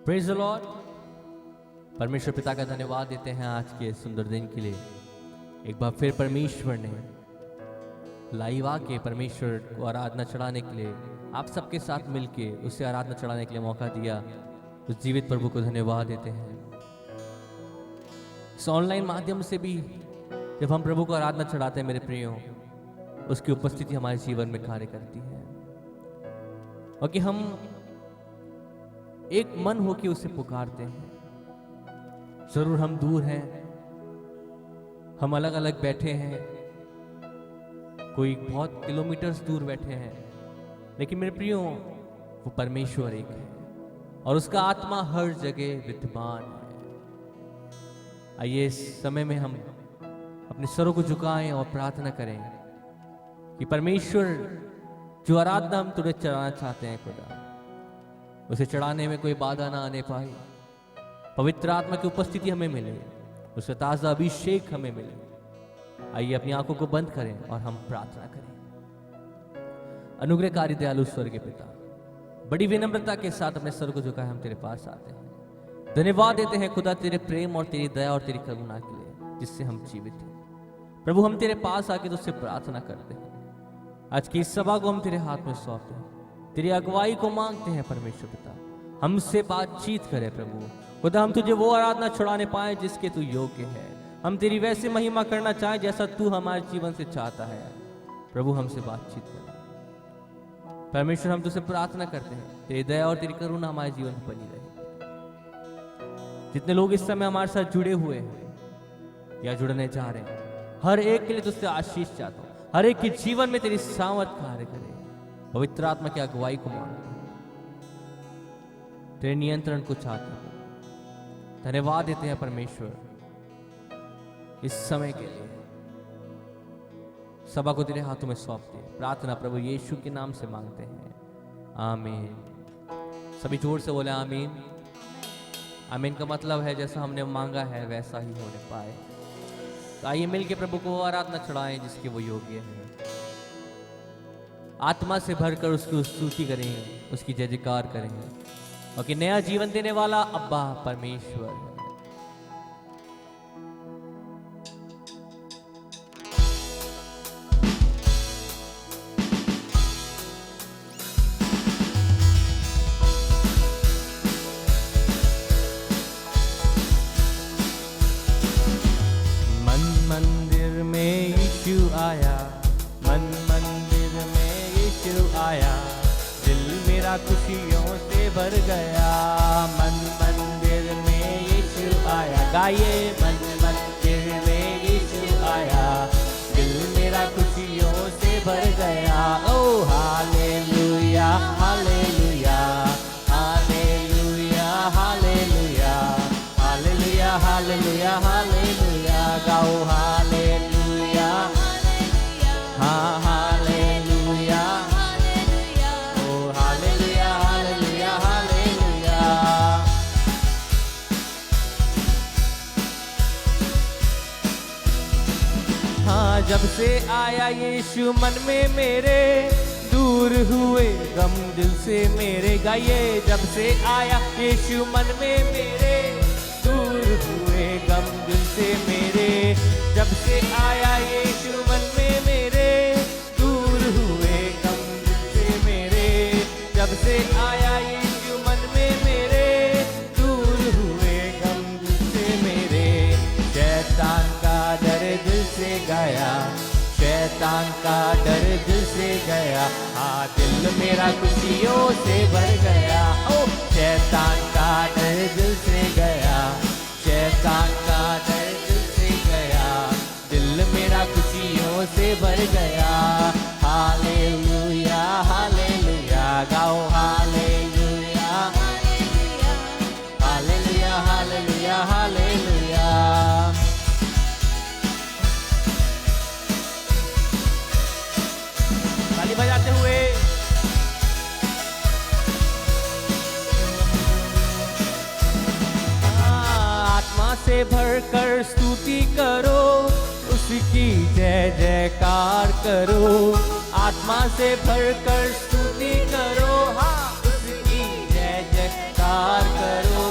Praise the Lord. परमेश्वर पिता का धन्यवाद देते हैं आज के सुंदर दिन के लिए। एक बार फिर परमेश्वर ने लाइव आके परमेश्वर को आराधना चढ़ाने के लिए आप सबके साथ मिलके उससे आराधना चढ़ाने के लिए मौका दिया। उस जीवित प्रभु को धन्यवाद देते हैं। इस ऑनलाइन माध्यम से भी जब हम प्रभु को आराधना चढ़ाते हैं मेरे प्रियो, उसकी उपस्थिति हमारे जीवन में कार्य करती है और कि हम एक मन होकर उसे पुकारते हैं। जरूर हम दूर हैं, हम अलग अलग बैठे हैं, कोई बहुत किलोमीटर्स दूर बैठे हैं, लेकिन मेरे प्रियो वो परमेश्वर एक है और उसका आत्मा हर जगह विद्यमान है। आइए इस समय में हम अपने सरों को झुकाएं और प्रार्थना करें कि परमेश्वर जो आराधना हम तुझे चढ़ाना चाहते हैं खुदा, उसे चढ़ाने में कोई बाधा ना आने पाए। पवित्र आत्मा की उपस्थिति हमें मिले, उसका ताजा अभिषेक हमें मिले। आइए अपनी आंखों को बंद करें और हम प्रार्थना करें। अनुग्रहकारी दयालु स्वर्गीय पिता, बड़ी विनम्रता के साथ अपने सर को झुकाए हम तेरे पास आते हैं। धन्यवाद देते हैं खुदा तेरे प्रेम और तेरी दया और तेरी करुणा के लिए जिससे हम जीवित हैं। प्रभु हम तेरे पास आके तुझसे प्रार्थना करते हैं। आज की इस सभा को हम तेरे हाथ में सौंपते हैं, तेरी अगुवाई को मांगते हैं। परमेश्वर पिता हमसे बातचीत करे प्रभु खुदा, हम तुझे वो आराधना छुड़ाने पाए जिसके तू योग्य है। हम तेरी वैसे महिमा करना चाहें जैसा तू हमारे जीवन से चाहता है। प्रभु हमसे बातचीत कर परमेश्वर, हम तुझसे प्रार्थना करते हैं तेरी दया और तेरी करुणा हमारे जीवन में बनी रहे। जितने लोग इस समय हमारे साथ जुड़े हुए हैं या जुड़ने जा रहे हैं, हर एक के लिए तुझसे आशीष चाहता हूं। हर एक के जीवन में तेरी सामर्थ कार्य करे। पवित्र आत्मा की अगुवाई को मांगता हूं, तेरे नियंत्रण को चाहता हूं। धन्यवाद देते हैं परमेश्वर इस समय के लिए। सभा को तेरे हाथों में सौंपते हैं। प्रार्थना प्रभु यीशु के नाम से मांगते हैं, आमीन। सभी जोर से बोले आमीन। आमीन का मतलब है जैसा हमने मांगा है वैसा ही होने पाए। तो आइए मिलके प्रभु को आराधना चढ़ाएं जिसके वो योग्य है। आत्मा से भरकर उसकी स्तुति करेंगे, उसकी जय जयकार करेंगे और कि नया जीवन देने वाला अब्बा परमेश्वर है। मन मंदिर में यीशु आया, मन मंदिर में यीशु आया, दिल मेरा खुशियों से भर गया। मन मंदिर में यीशु आया, गाइए मन मंदिर में यीशु आया, दिल मेरा खुशियों से भर गया। ओ हालेलुया हालेलुया हालेलुया हालेलुया हालेलुया हालेलुया हालेलुया, गाओ हालेलुया हाँ हालेलुया, ओ हालेलुया हालेलुया हालेलुया। हाँ जब से आया यीशु मन में मेरे, दूर हुए गम दिल से मेरे। गाइए जब से आया यीशु मन में मेरे, दूर हुए गम दिल से मेरे। जब से आया यीशु मन में मेरे, दूर हुए गम दिल से मेरे। जब से आया यीशु मन में मेरे, दूर हुए गम दिल से मेरे। शैतान का डर दिल से गया, शैतान का डर दिल से गया। हाँ दिल मेरा खुशियों से भर गया। ओ शैतान का डर दिल से गया, शैतान का डर दिल से गया, दिल मेरा खुशियों से भर गया। हालेलुया हालेलुया, गाओ हालेलुया हालेलुया हालेलुया हालेलुया। ताली बजाते हुए आत्मा से भरकर स्तुति करो, उसकी जय जयकार करो। आत्मा से भरकर स्तुति करो, हाँ उसकी जय जयकार करो।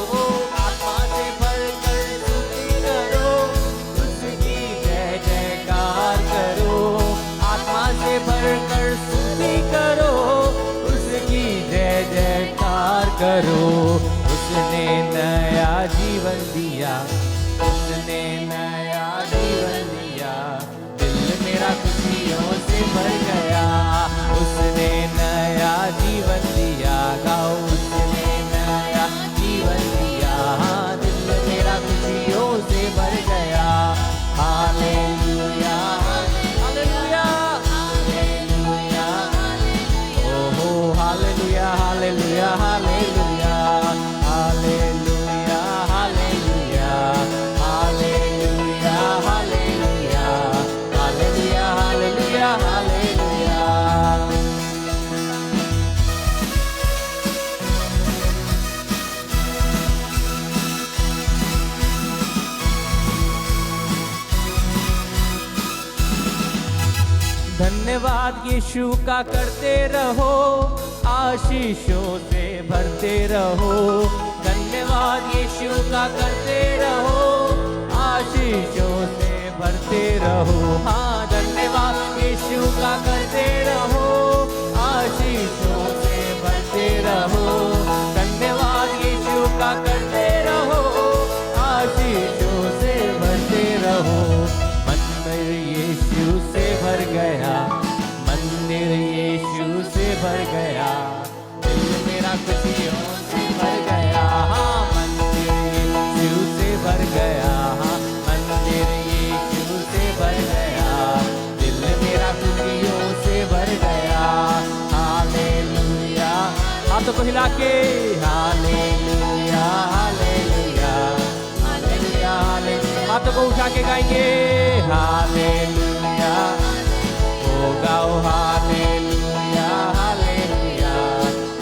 नया जीवन दिया, उसने नया जीवन दिया, दिल मेरा खुशियों से भर गया। उसने नया जीवन दिया, गाओ उसने नया जीवन दिया, दिल मेरा खुशियों से भर गया। हालेलुया हालेलुया हालेलुया, ओहो हालेलुया हालेलुया हालेलुया हालेलुया हालेलुया हालेलुया हालेलुया हालेलुया हालेलुया हालेलुया। धन्यवाद यीशु का करते रहो, आशीषों से भरते रहो। धन्यवाद यीशु का करते रहो, आशीषों से भरते रहो। हाँ धन्यवाद यीशु का करते रहो, आशीषों से भरते रहो। धन्यवाद यीशु का करते रहो, आशीषों से भरते रहो। मंदिर यीशु से भर गया, मंदिर यीशु से भर गया, दिल मेरा खुशियों से भर गया। हाँ मंदिर यीशु से भर गया, हाँ मंदिर यीशु से भर गया, दिल मेरा खुशियों से भर गया। हालेलुया, हाथों को हिला के हालेलुया हालेलुया हालेलुया हालेलुया, हाथों को उठा के गाएंगे हालेलुया। ओ गाओ हालेलुया हालेलुया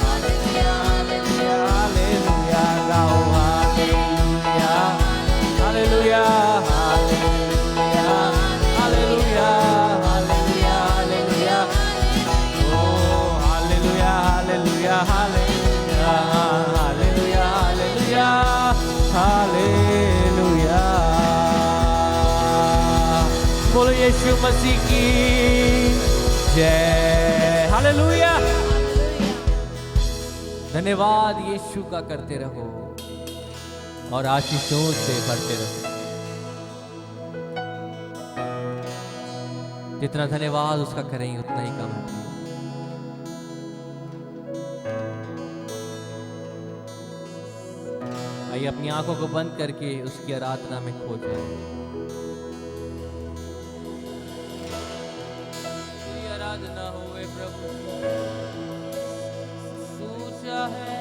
हालेलुया हालेलुया हालेलुया, गाओ हालेलुया हालेलुया हालेलुया हालेलुया हालेलुया हालेलुया, ओ हालेलुया हालेलुया हालेलुया हालेलुया हालेलुया हालेलुया। बोलो यीशु मसीह की जय। हालेलुया। धन्यवाद यीशु का करते रहो और आशीषों से भरते रहो। जितना धन्यवाद उसका करेंगे उतना ही कम है। आइए अपनी आंखों को बंद करके उसकी आराधना में खो जाए। आराधना होए प्रभु, सूचा है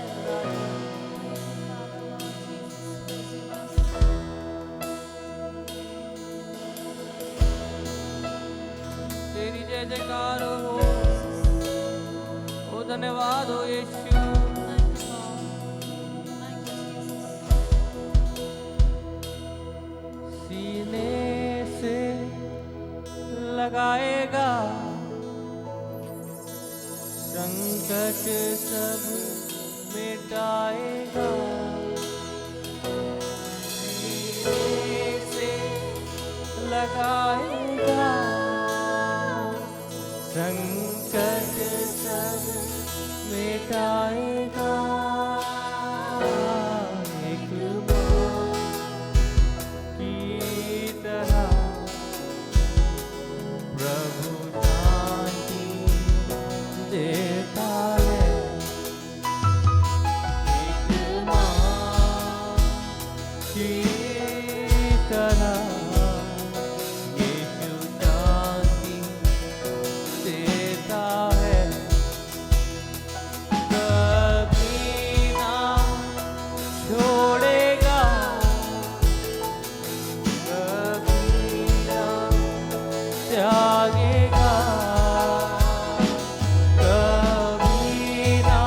तेरी जय जयकार हो। ओ धन्यवाद हो यीशु। सीने से लगाएगा संकट सब मिटाएगा, सीने से लगाएगा संकट सब मिटाएगा। एक मौत की तरह प्रभु शांति देता है। एक माँ की तरह यीशु शांति देता है। कभी ना छोड़ेगा, कभी ना त्यागेगा, कभी ना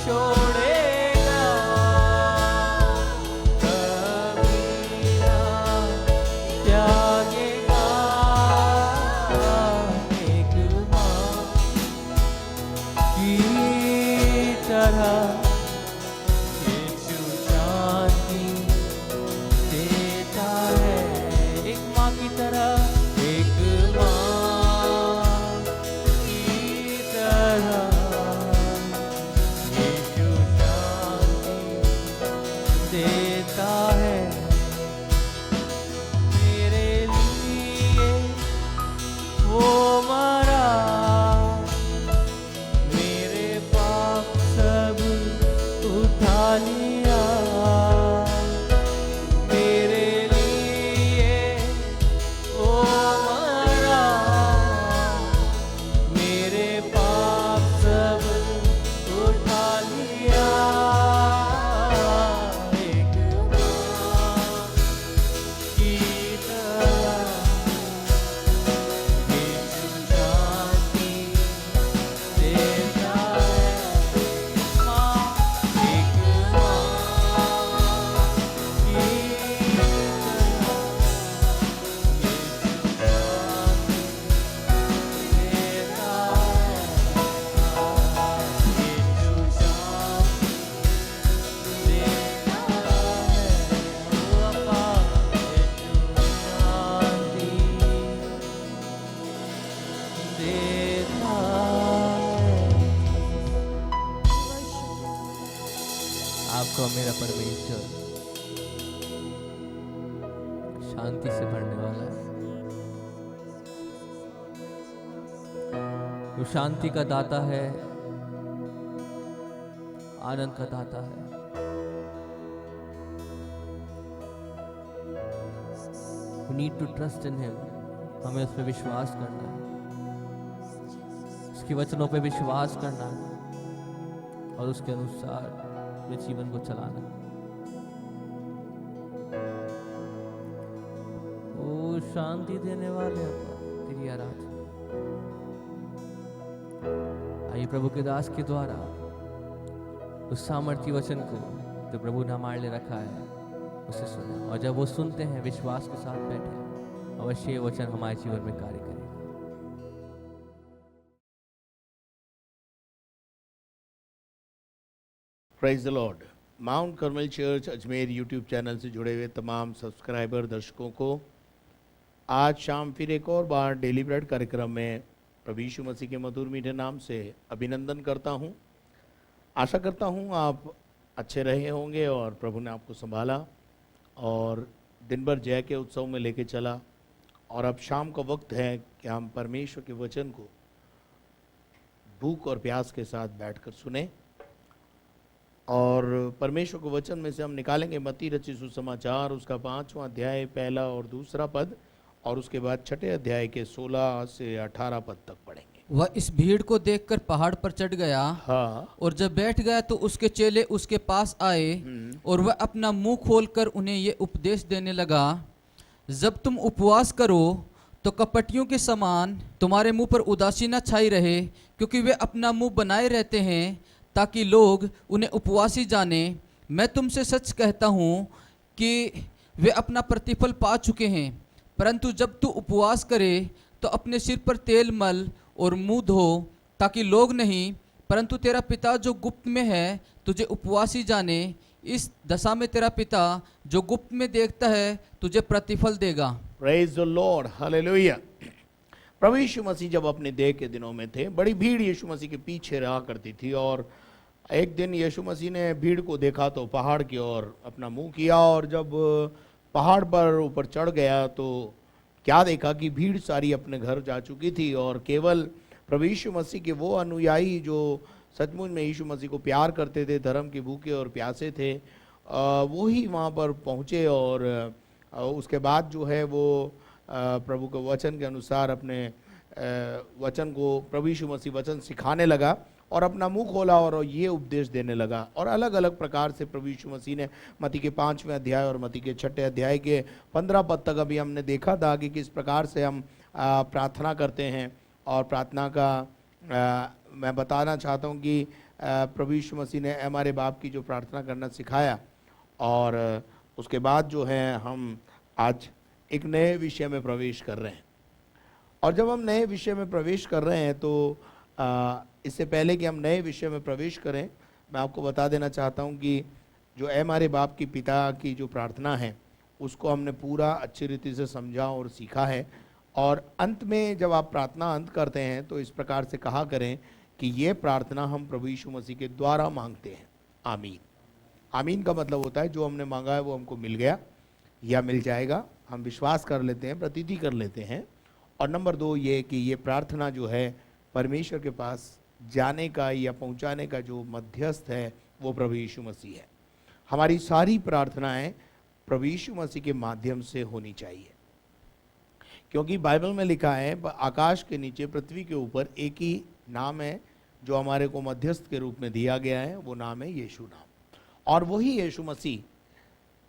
छोड़ेगा, कभी ना देता है मेरे लिए वो मरा, मेरे पाप सब उठा लिया, मेरे लिए वो मरा, मेरे पाप सब उठा लिया। एक माँ की तरह यीशु शांति देता है। माँ, एक माँ की आपको मेरा परमेश्वर शांति से भरने वाला है। वो शांति का दाता है, आनंद का दाता है। We need to trust in him. हमें उस पर विश्वास करना है, उसके वचनों पे विश्वास करना है और उसके अनुसार अपने जीवन को चलाना है। ओ शांति देने वाले अब्बा, तेरी आराधना। आइए प्रभु के दास के द्वारा उस सामर्थ्य वचन को जो प्रभु ने हमारे लिए रखा है उसे सुने, और जब वो सुनते हैं विश्वास के साथ बैठे, अवश्य ये वचन हमारे जीवन में कार्य करेगा। Praise the Lord. Mount Carmel church Ajmer YouTube channel से जुड़े हुए तमाम सब्सक्राइबर दर्शकों को आज शाम फिर एक और बार डेली ब्रेड कार्यक्रम में प्रभु यीशु मसीह के मधुर मीठे नाम से अभिनंदन करता हूं। आशा करता हूं आप अच्छे रहे होंगे और प्रभु ने आपको संभाला और दिन भर जय के उत्सव में लेके चला। और अब शाम का वक्त है कि हम परमेश्वर के वचन को भूख और प्यास के साथ बैठकर सुने। और परमेश्वर के वचन में से हम निकालेंगे मत्ती रचित सुसमाचार, उसका 5वां अध्याय पहला और दूसरा पद, और उसके बाद 6ठे अध्याय के 16 से 18 पद तक पढ़ेंगे। वह इस भीड़ को देखकर पहाड़ पर चढ़ गया। हाँ। और जब बैठ गया तो उसके चेले उसके पास आए और वह अपना मुंह खोलकर उन्हें ये उपदेश देने लगा, जब तुम उपवास करो तो कपटियों के समान तुम्हारे मुंह पर उदासी न छाई रहे, क्योंकि वे अपना मुंह बनाए रहते हैं ताकि लोग उन्हें उपवासी जाने। मैं तुमसे सच कहता हूँ कि वे अपना प्रतिफल पा चुके हैं। परंतु जब तू उपवास करे तो अपने सिर पर तेल मल और मुंह धो, ताकि लोग नहीं परंतु तेरा पिता जो गुप्त में है तुझे उपवासी जाने। इस दशा में तेरा पिता जो गुप्त में देखता है तुझे प्रतिफल देगा। प्रेज द लॉर्ड, हालेलुया। प्रभु यीशु मसीह जब अपने देह के दिनों में थे, बड़ी भीड़ यीशु मसीह के पीछे रहा करती थी। और एक दिन यीशु मसीह ने भीड़ को देखा तो पहाड़ की ओर अपना मुंह किया, और जब पहाड़ पर ऊपर चढ़ गया तो क्या देखा कि भीड़ सारी अपने घर जा चुकी थी, और केवल प्रभु यीशु मसीह के वो अनुयायी जो सचमुच में यीशु मसीह को प्यार करते थे, धर्म के भूखे और प्यासे थे, वो ही वहाँ पर पहुँचे। और उसके बाद जो है वो प्रभु के वचन के अनुसार अपने वचन को प्रभु यीशु मसीह वचन सिखाने लगा और अपना मुंह खोला और ये उपदेश देने लगा। और अलग अलग प्रकार से प्रभु यीशु मसीह ने मत्ती के 5वें अध्याय और मत्ती के 6ठे अध्याय के 15 पद तक अभी हमने देखा था कि किस प्रकार से हम प्रार्थना करते हैं। और प्रार्थना का मैं बताना चाहता हूँ कि प्रभु यीशु मसीह ने हमारे बाप की जो प्रार्थना करना सिखाया। और उसके बाद जो है हम आज एक नए विषय में प्रवेश कर रहे हैं। और जब हम नए विषय में प्रवेश कर रहे हैं तो इससे पहले कि हम नए विषय में प्रवेश करें, मैं आपको बता देना चाहता हूं कि जो हमारे बाप की पिता की जो प्रार्थना है उसको हमने पूरा अच्छी रीति से समझा और सीखा है। और अंत में जब आप प्रार्थना अंत करते हैं तो इस प्रकार से कहा करें कि ये प्रार्थना हम प्रभु यीशु मसीह के द्वारा मांगते हैं, आमीन। आमीन का मतलब होता है जो हमने मांगा है वो हमको मिल गया या मिल जाएगा। हम विश्वास कर लेते हैं, प्रतीति कर लेते हैं। और नंबर 2 ये कि ये प्रार्थना जो है परमेश्वर के पास जाने का या पहुंचाने का जो मध्यस्थ है वो प्रभु यीशु मसीह है। हमारी सारी प्रार्थनाएं प्रभु यीशु मसीह के माध्यम से होनी चाहिए, क्योंकि बाइबल में लिखा है आकाश के नीचे पृथ्वी के ऊपर एक ही नाम है जो हमारे को मध्यस्थ के रूप में दिया गया है, वो नाम है यीशु नाम। और वही यीशु मसीह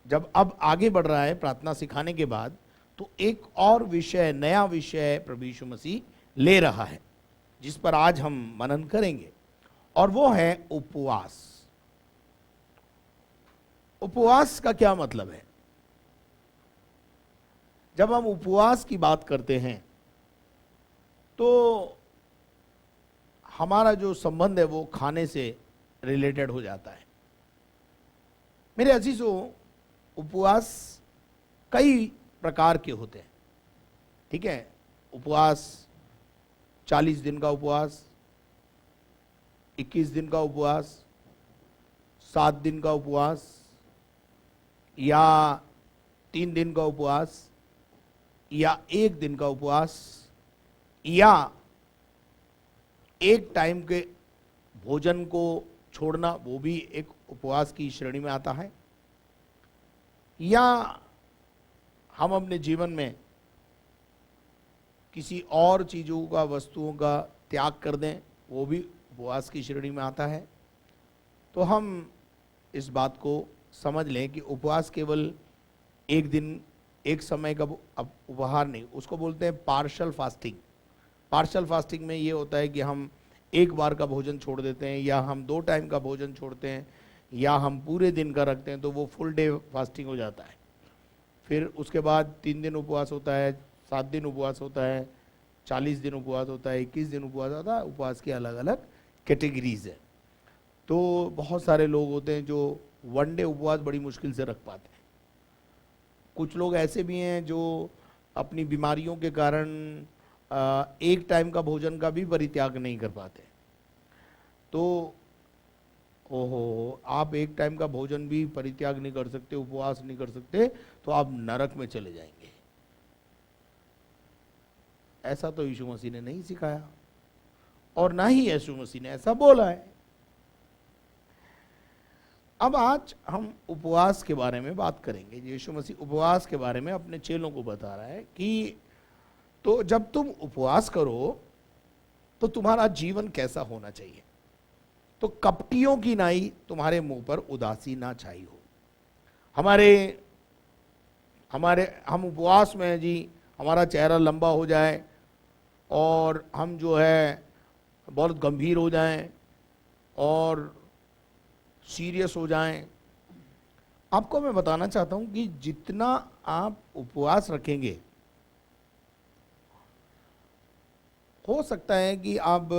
जब अब आगे बढ़ रहा है प्रार्थना सिखाने के बाद, तो एक और विषय, नया विषय प्रभु यीशु मसीह ले रहा है जिस पर आज हम मनन करेंगे, और वो है उपवास। उपवास का क्या मतलब है? जब हम उपवास की बात करते हैं तो हमारा जो संबंध है वो खाने से रिलेटेड हो जाता है। मेरे अजीजों, उपवास कई प्रकार के होते हैं, ठीक है। उपवास 40 दिन का उपवास, 21 दिन का उपवास, 7 दिन का उपवास, या 3 दिन का उपवास, या 1 दिन का उपवास, या एक टाइम के भोजन को छोड़ना, वो भी एक उपवास की श्रेणी में आता है। या हम अपने जीवन में किसी और चीज़ों का, वस्तुओं का त्याग कर दें, वो भी उपवास की श्रेणी में आता है। तो हम इस बात को समझ लें कि उपवास केवल एक दिन, एक समय का उपहार नहीं, उसको बोलते हैं पार्शल फास्टिंग। पार्शल फास्टिंग में ये होता है कि हम एक बार का भोजन छोड़ देते हैं, या हम 2 टाइम का भोजन छोड़ते हैं, या हम पूरे दिन का रखते हैं, तो वो फुल डे फास्टिंग हो जाता है। फिर उसके बाद 3 दिन उपवास होता है, 7 दिन उपवास होता है, 40 दिन उपवास होता है, 21 दिन उपवास होता है। उपवास की अलग अलग कैटेगरीज है। तो बहुत सारे लोग होते हैं जो वन डे उपवास बड़ी मुश्किल से रख पाते हैं। कुछ लोग ऐसे भी हैं जो अपनी बीमारियों के कारण एक टाइम का भोजन का भी परित्याग नहीं कर पाते। तो ओहो, आप एक टाइम का भोजन भी परित्याग नहीं कर सकते, उपवास नहीं कर सकते, तो आप नरक में चले जाएंगे। ऐसा तो यीशु मसीह ने नहीं सिखाया, और ना ही यीशु मसीह ने ऐसा बोला है। अब आज हम उपवास के बारे में बात करेंगे। यीशु मसीह उपवास के बारे में अपने चेलों को बता रहा है कि तो जब तुम उपवास करो तो तुम्हारा जीवन कैसा होना चाहिए। तो कपटियों की नाई तुम्हारे मुंह पर उदासी ना छाई हो। हम उपवास में जी हमारा चेहरा लंबा हो जाए और हम जो है बहुत गंभीर हो जाएं और सीरियस हो जाएं। आपको मैं बताना चाहता हूं कि जितना आप उपवास रखेंगे, हो सकता है कि आप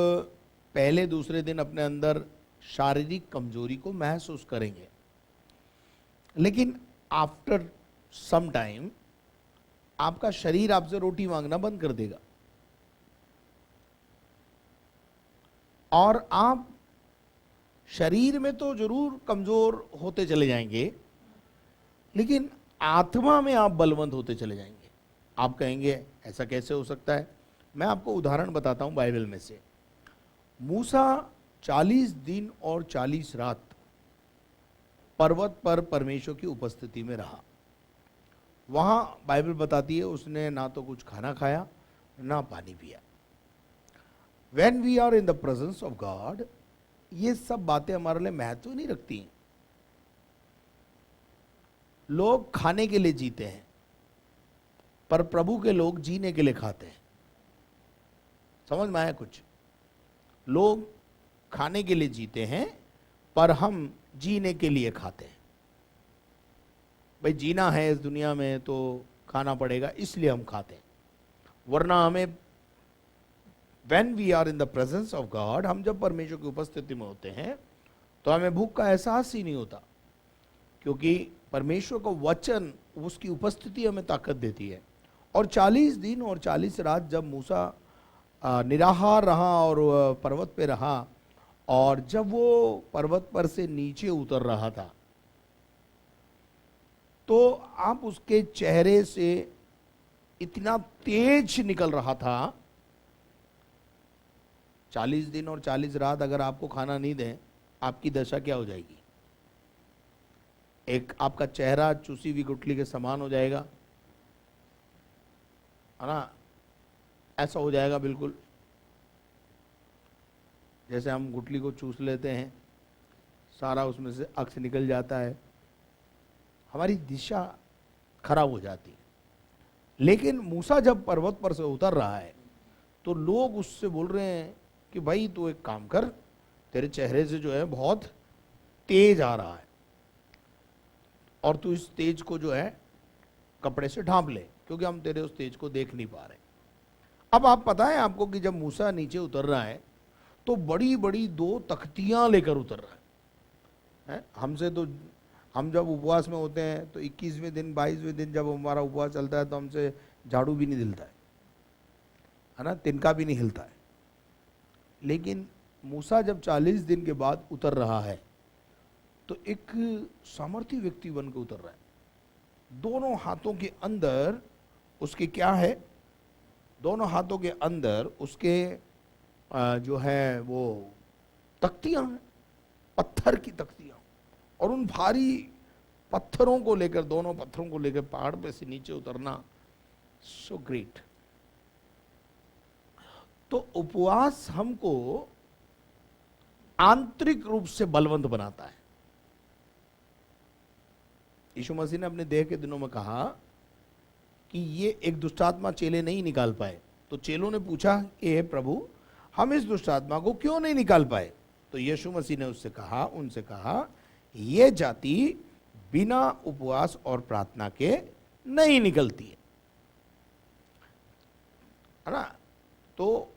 पहले दूसरे दिन अपने अंदर शारीरिक कमजोरी को महसूस करेंगे, लेकिन आफ्टर सम टाइम आपका शरीर आपसे रोटी मांगना बंद कर देगा और आप शरीर में तो जरूर कमजोर होते चले जाएंगे, लेकिन आत्मा में आप बलवंत होते चले जाएंगे। आप कहेंगे ऐसा कैसे हो सकता है? मैं आपको उदाहरण बताता हूं बाइबल में से। मूसा 40 दिन और 40 रात पर्वत पर परमेश्वर की उपस्थिति में रहा। वहां बाइबल बताती है उसने ना तो कुछ खाना खाया ना पानी पिया। When we are in the presence of God, ये सब बातें हमारे लिए महत्व नहीं रखती। लोग खाने के लिए जीते हैं, पर प्रभु के लोग जीने के लिए खाते हैं। समझ में आया कुछ? लोग खाने के लिए जीते हैं, पर हम जीने के लिए खाते हैं। भाई जीना है इस दुनिया में तो खाना पड़ेगा, इसलिए हम खाते हैं। वरना हमें When we are in the presence of God, हम जब परमेश्वर की उपस्थिति में होते हैं तो हमें भूख का एहसास ही नहीं होता, क्योंकि परमेश्वर का वचन, उसकी उपस्थिति हमें ताकत देती है। और 40 दिन और 40 रात जब मूसा निराहार रहा और पर्वत पे रहा, और जब वो पर्वत पर से नीचे उतर रहा था तो आप उसके चेहरे से इतना तेज निकल रहा था। 40 दिन और 40 रात अगर आपको खाना नहीं दें, आपकी दशा क्या हो जाएगी? एक आपका चेहरा चूसी हुई गुठली के समान हो जाएगा, है ना? ऐसा हो जाएगा बिल्कुल, जैसे हम गुठली को चूस लेते हैं, सारा उसमें से अक्स निकल जाता है, हमारी दिशा खराब हो जाती है। लेकिन मूसा जब पर्वत पर से उतर रहा है तो लोग उससे बोल रहे हैं कि भाई तू एक काम कर, तेरे चेहरे से जो है बहुत तेज आ रहा है और तू इस तेज को जो है कपड़े से ढांप ले, क्योंकि हम तेरे उस तेज को देख नहीं पा रहे। अब आप पता है आपको कि जब मूसा नीचे उतर रहा है तो बड़ी बड़ी 2 तख्तियां लेकर उतर रहा है। हमसे तो, हम जब उपवास में होते हैं तो 21वें दिन 22वें दिन जब हमारा उपवास चलता है तो हमसे झाड़ू भी नहीं हिलता है ना, तिनका भी नहीं हिलता है। लेकिन मूसा जब 40 दिन के बाद उतर रहा है तो एक सामर्थी व्यक्ति बनकर उतर रहा है। दोनों हाथों के अंदर उसके क्या है? दोनों हाथों के अंदर उसके जो है वो तख्तियां हैं, पत्थर की तख्तियां, और उन भारी पत्थरों को लेकर, दोनों पत्थरों को लेकर पहाड़ पे से नीचे उतरना, सो ग्रेट। तो उपवास हमको आंतरिक रूप से बलवंत बनाता है। यीशु मसीह ने अपने देह के दिनों में कहा कि ये एक दुष्टात्मा चेले नहीं निकाल पाए, तो चेलों ने पूछा कि हे प्रभु, हम इस दुष्टात्मा को क्यों नहीं निकाल पाए? तो यीशु मसीह ने उनसे कहा ये जाति बिना उपवास और प्रार्थना के नहीं निकलती है ना। तो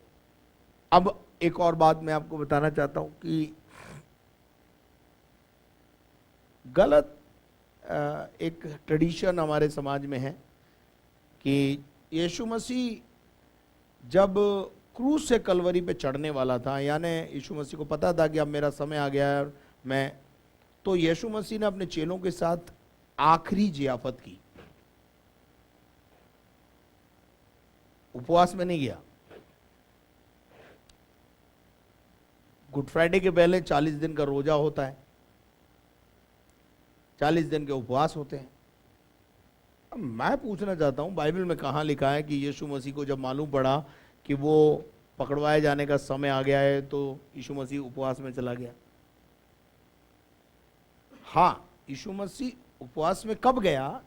अब एक और बात मैं आपको बताना चाहता हूं कि गलत एक ट्रेडिशन हमारे समाज में है कि यीशु मसीह जब क्रूज से कलवरी पे चढ़ने वाला था, यानी यीशु मसीह को पता था कि अब मेरा समय आ गया है, तो यीशु मसीह ने अपने चेलों के साथ आखिरी जियाफत की। उपवास में नहीं गया। गुड फ्राइडे के पहले 40 दिन का रोजा होता है, 40 दिन के उपवास होते हैं। अब मैं पूछना चाहता हूं, बाइबल में कहां लिखा है कि यीशु मसीह को जब मालूम पड़ा कि वो पकड़वाए जाने का समय आ गया है तो यीशु मसीह उपवास में चला गया? हाँ, यीशु मसीह उपवास में कब गया?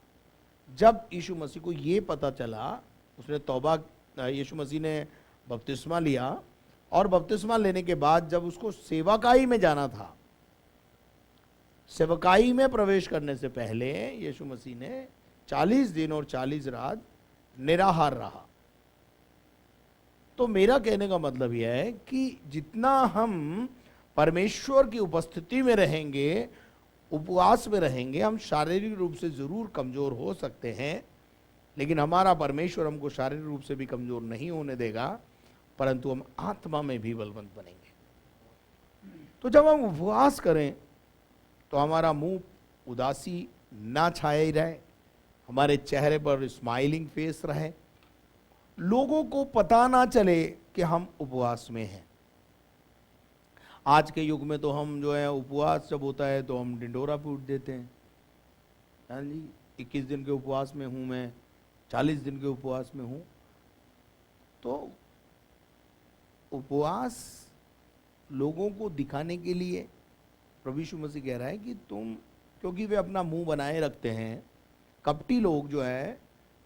जब यीशु मसीह को ये पता चला, उसने तौबा, यीशु मसीह ने बपतिस्मा लिया, और बपतिस्मा लेने के बाद जब उसको सेवकाई में जाना था, सेवकाई में प्रवेश करने से पहले यीशु मसीह ने 40 दिन और 40 रात निराहार रहा। तो मेरा कहने का मतलब यह है कि जितना हम परमेश्वर की उपस्थिति में रहेंगे, उपवास में रहेंगे, हम शारीरिक रूप से जरूर कमजोर हो सकते हैं, लेकिन हमारा परमेश्वर हमको शारीरिक रूप से भी कमजोर नहीं होने देगा, परंतु हम आत्मा में भी बलवंत बनेंगे। तो जब हम उपवास करें तो हमारा मुंह उदासी ना छाए ही रहे, हमारे चेहरे पर स्माइलिंग फेस रहे, लोगों को पता ना चले कि हम उपवास में हैं। आज के युग में तो हम जो है उपवास जब होता है तो हम डिंडोरा फूट देते हैं। हाँ जी, 21 दिन के उपवास में हूँ मैं, 40 दिन के उपवास में हूँ। तो उपवास लोगों को दिखाने के लिए प्रभु यीशु मसीह कह रहा है कि तुम, क्योंकि वे अपना मुंह बनाए रखते हैं, कपटी लोग जो है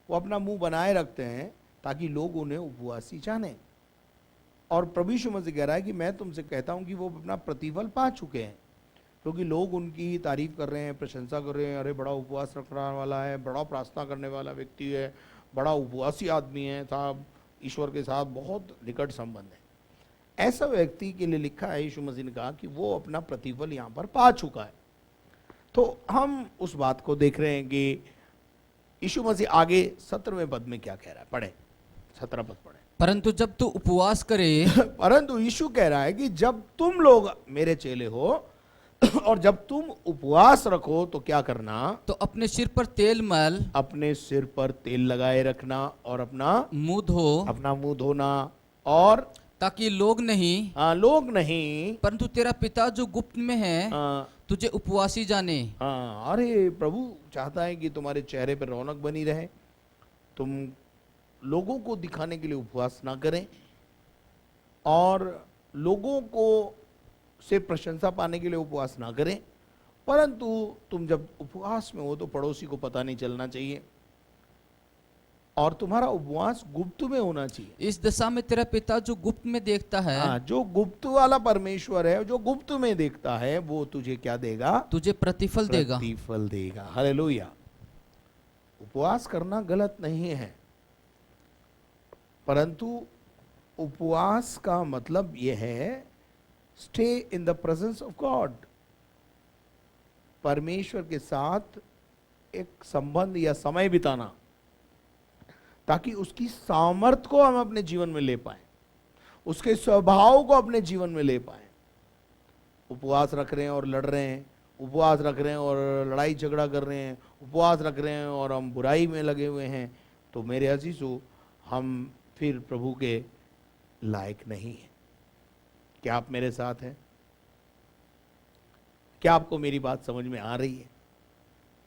वो अपना मुंह बनाए रखते हैं ताकि लोग उन्हें उपवासी जाने। और प्रभु यीशु मसीह कह रहा है कि मैं तुमसे कहता हूं कि वो अपना प्रतिफल पा चुके हैं, क्योंकि लोग उनकी तारीफ कर रहे हैं, प्रशंसा कर रहे हैं, अरे बड़ा उपवास रखने वाला है, बड़ा प्रार्थना करने वाला व्यक्ति है, बड़ा उपवासी आदमी है, साहब ईश्वर के साथ बहुत निकट संबंध है। ऐसा व्यक्ति के लिए लिखा है, यीशु मसीह ने कहा कि वो अपना प्रतिफल यहाँ पर पा चुका है। तो हम उस बात को देख रहे हैं कि यीशु मसीह आगे 17वें पद में क्या कह रहा है, पढ़े 17 पद पढ़े। परंतु जब तू उपवास करे परंतु यीशु कह रहा है कि जब तुम लोग मेरे चेले हो और जब तुम उपवास रखो तो क्या करना, तो अपने सिर पर तेल मल, अपने सिर पर तेल लगाए रखना और मुंह धो, अपना मुंह धोना, और ताकि लोग नहीं लोग नहीं, परंतु तेरा पिता जो गुप्त में है हाँ, तुझे उपवासी जाने। हाँ, अरे प्रभु चाहता है कि तुम्हारे चेहरे पर रौनक बनी रहे, तुम लोगों को दिखाने के लिए उपवास ना करें और लोगों को से प्रशंसा पाने के लिए उपवास ना करें, परंतु तुम जब उपवास में हो तो पड़ोसी को पता नहीं चलना चाहिए और तुम्हारा उपवास गुप्त में होना चाहिए। इस दशा में तेरा पिता जो गुप्त में देखता है हाँ, जो गुप्त वाला परमेश्वर है, जो गुप्त में देखता है, वो तुझे क्या देगा, तुझे प्रतिफल देगा। प्रतिफल देगा। हालेलुया। उपवास करना गलत नहीं है, परंतु उपवास का मतलब यह है stay in the presence of God, परमेश्वर के साथ एक संबंध या समय बिताना, ताकि उसकी सामर्थ को हम अपने जीवन में ले पाए, उसके स्वभाव को अपने जीवन में ले पाए। उपवास रख रहे हैं और लड़ रहे हैं, उपवास रख रहे हैं और लड़ाई झगड़ा कर रहे हैं, उपवास रख रहे हैं और हम बुराई में लगे हुए हैं, तो मेरे अजीजों, हम फिर प्रभु के लायक नहीं है। क्या आप मेरे साथ हैं? क्या आपको मेरी बात समझ में आ रही है?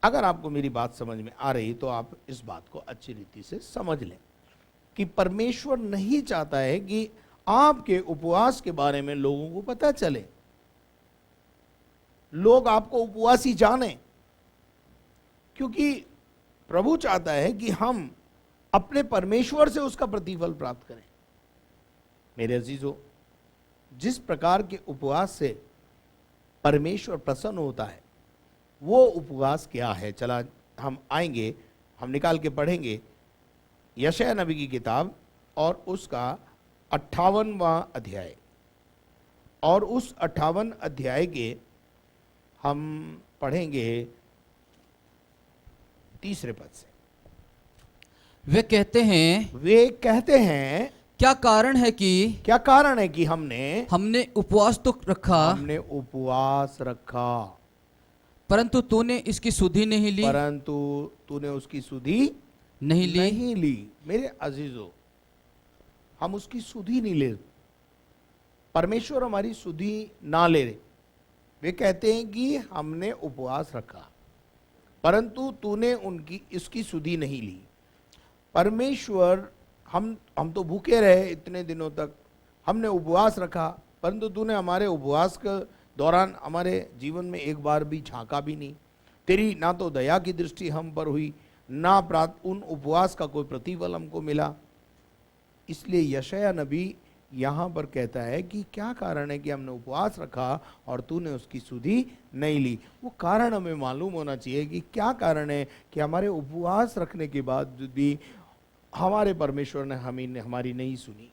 अगर आपको मेरी बात समझ में आ रही तो आप इस बात को अच्छी रीति से समझ लें कि परमेश्वर नहीं चाहता है कि आपके उपवास के बारे में लोगों को पता चले, लोग आपको उपवासी जाने, क्योंकि प्रभु चाहता है कि हम अपने परमेश्वर से उसका प्रतिफल प्राप्त करें। मेरे अजीजों, जिस प्रकार के उपवास से परमेश्वर प्रसन्न होता है, वो उपवास क्या है? चला हम आएंगे, हम निकाल के पढ़ेंगे यशायाह नबी की किताब और उसका 58वां अध्याय, और उस 58 अध्याय के हम पढ़ेंगे 3 पद से। वे कहते हैं क्या कारण है कि हमने उपवास तो रखा, हमने उपवास रखा, परंतु तूने इसकी सुधि नहीं ली, परंतु तूने उसकी सुधि नहीं ली। मेरे अजीजों, हम उसकी सुधि नहीं ले, परमेश्वर हमारी सुधि ना ले रहे। वे कहते हैं कि हमने उपवास रखा, परंतु तूने इसकी सुधि नहीं ली। परमेश्वर, हम तो भूखे रहे इतने दिनों तक, हमने उपवास रखा, परंतु तूने हमारे उपवास के दौरान हमारे जीवन में एक बार भी झांका भी नहीं। तेरी ना तो दया की दृष्टि हम पर हुई, ना उन उपवास का कोई प्रतिफल हमको मिला। इसलिए यशायाह नबी यहाँ पर कहता है कि क्या कारण है कि हमने उपवास रखा और तूने उसकी सुधि नहीं ली। वो कारण हमें मालूम होना चाहिए कि क्या कारण है कि हमारे उपवास रखने के बाद भी हमारे परमेश्वर ने हमारी नहीं सुनी।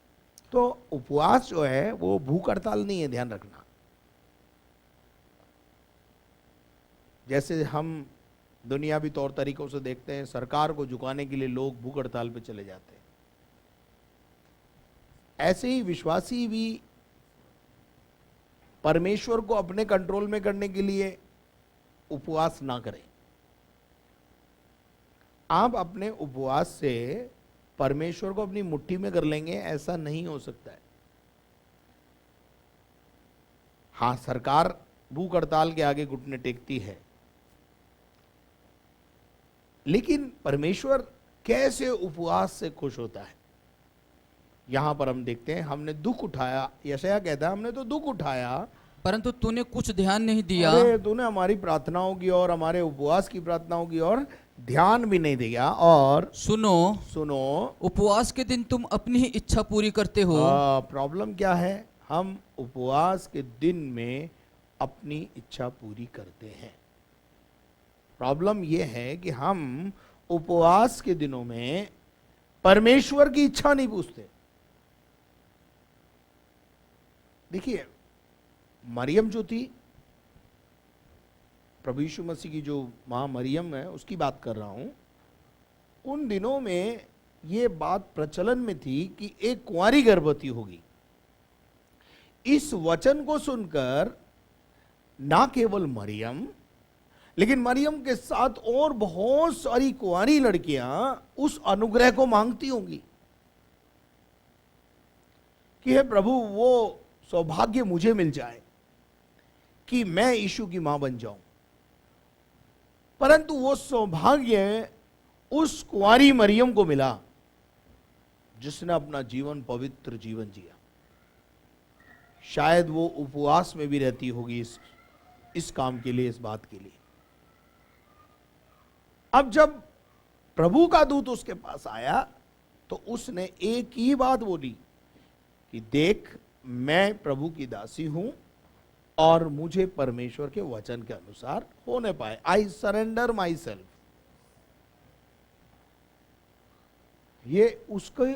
तो उपवास जो है वो भूख हड़ताल नहीं है, ध्यान रखना। जैसे हम दुनियावी तौर तरीकों से देखते हैं, सरकार को झुकाने के लिए लोग भूख हड़ताल पे चले जाते हैं, ऐसे ही विश्वासी भी परमेश्वर को अपने कंट्रोल में करने के लिए उपवास ना करें। आप अपने उपवास से परमेश्वर को अपनी मुट्ठी में कर लेंगे, ऐसा नहीं हो सकता है। हाँ, सरकार भूख हड़ताल के आगे घुटने टेकती है, लेकिन परमेश्वर कैसे उपवास से खुश होता है, यहां पर हम देखते हैं। हमने दुख उठाया, यशायाह कहता है हमने तो दुख उठाया, परंतु तूने कुछ ध्यान नहीं दिया। अरे तूने हमारी प्रार्थनाओं की और हमारे उपवास की प्रार्थनाओं की और ध्यान भी नहीं दिया। और सुनो, उपवास के दिन तुम अपनी ही इच्छा पूरी करते हो। प्रॉब्लम क्या है? हम उपवास के दिन में अपनी इच्छा पूरी करते हैं। प्रॉब्लम यह है कि हम उपवास के दिनों में परमेश्वर की इच्छा नहीं पूछते। देखिए, मरियम जो थी, प्रभु यीशु मसीह की जो मां मरियम है उसकी बात कर रहा हूं, उन दिनों में यह बात प्रचलन में थी कि एक कुंवारी गर्भवती होगी। इस वचन को सुनकर ना केवल मरियम, लेकिन मरियम के साथ और बहुत सारी कुंवारी लड़कियां उस अनुग्रह को मांगती होंगी कि हे प्रभु, वो सौभाग्य मुझे मिल जाए कि मैं यीशु की मां बन जाऊं। परंतु वो सौभाग्य उस कुंवारी मरियम को मिला जिसने अपना जीवन पवित्र जीवन जिया। शायद वो उपवास में भी रहती होगी इस काम के लिए, इस बात के लिए। अब जब प्रभु का दूत उसके पास आया तो उसने एक ही बात बोली कि देख, मैं प्रभु की दासी हूं और मुझे परमेश्वर के वचन के अनुसार होने पाए। I surrender my self. ये उसके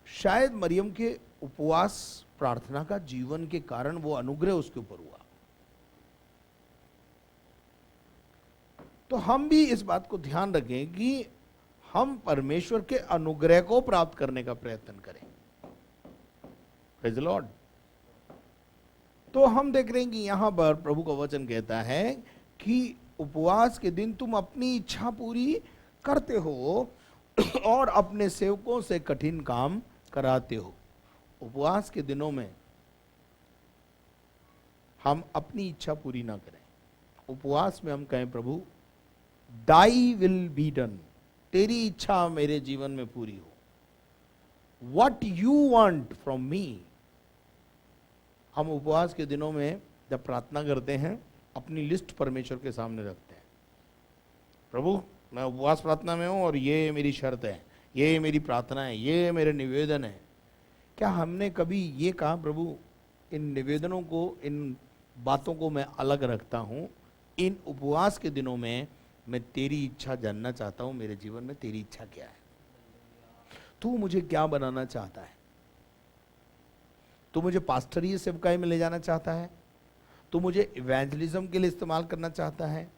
शायद मरियम के उपवास प्रार्थना का जीवन के कारण वो अनुग्रह उसके ऊपर हुआ। तो हम भी इस बात को ध्यान रखें कि हम परमेश्वर के अनुग्रह को प्राप्त करने का प्रयत्न करें। Praise the Lord. तो हम देख रहे हैं कि यहां पर प्रभु का वचन कहता है कि उपवास के दिन तुम अपनी इच्छा पूरी करते हो और अपने सेवकों से कठिन काम कराते हो। उपवास के दिनों में हम अपनी इच्छा पूरी ना करें। उपवास में हम कहें, प्रभु दाई विल बी डन, तेरी इच्छा मेरे जीवन में पूरी हो। What you want from me. हम उपवास के दिनों में जब प्रार्थना करते हैं, अपनी लिस्ट परमेश्वर के सामने रखते हैं। प्रभु, मैं उपवास प्रार्थना में हूं और ये मेरी शर्त है, ये मेरी प्रार्थना है, ये मेरे निवेदन है। क्या हमने कभी ये कहा, प्रभु इन निवेदनों को, इन बातों को मैं अलग रखता हूं, इन उपवास के दिनों में मैं तेरी इच्छा जानना चाहता हूं, मेरे जीवन में तेरी इच्छा क्या है, तू मुझे क्या बनाना चाहता है। तू मुझे पास्टरीय सेवकाई में ले जाना चाहता है, तू मुझे इवेंजलिज्म के लिए इस्तेमाल करना चाहता है,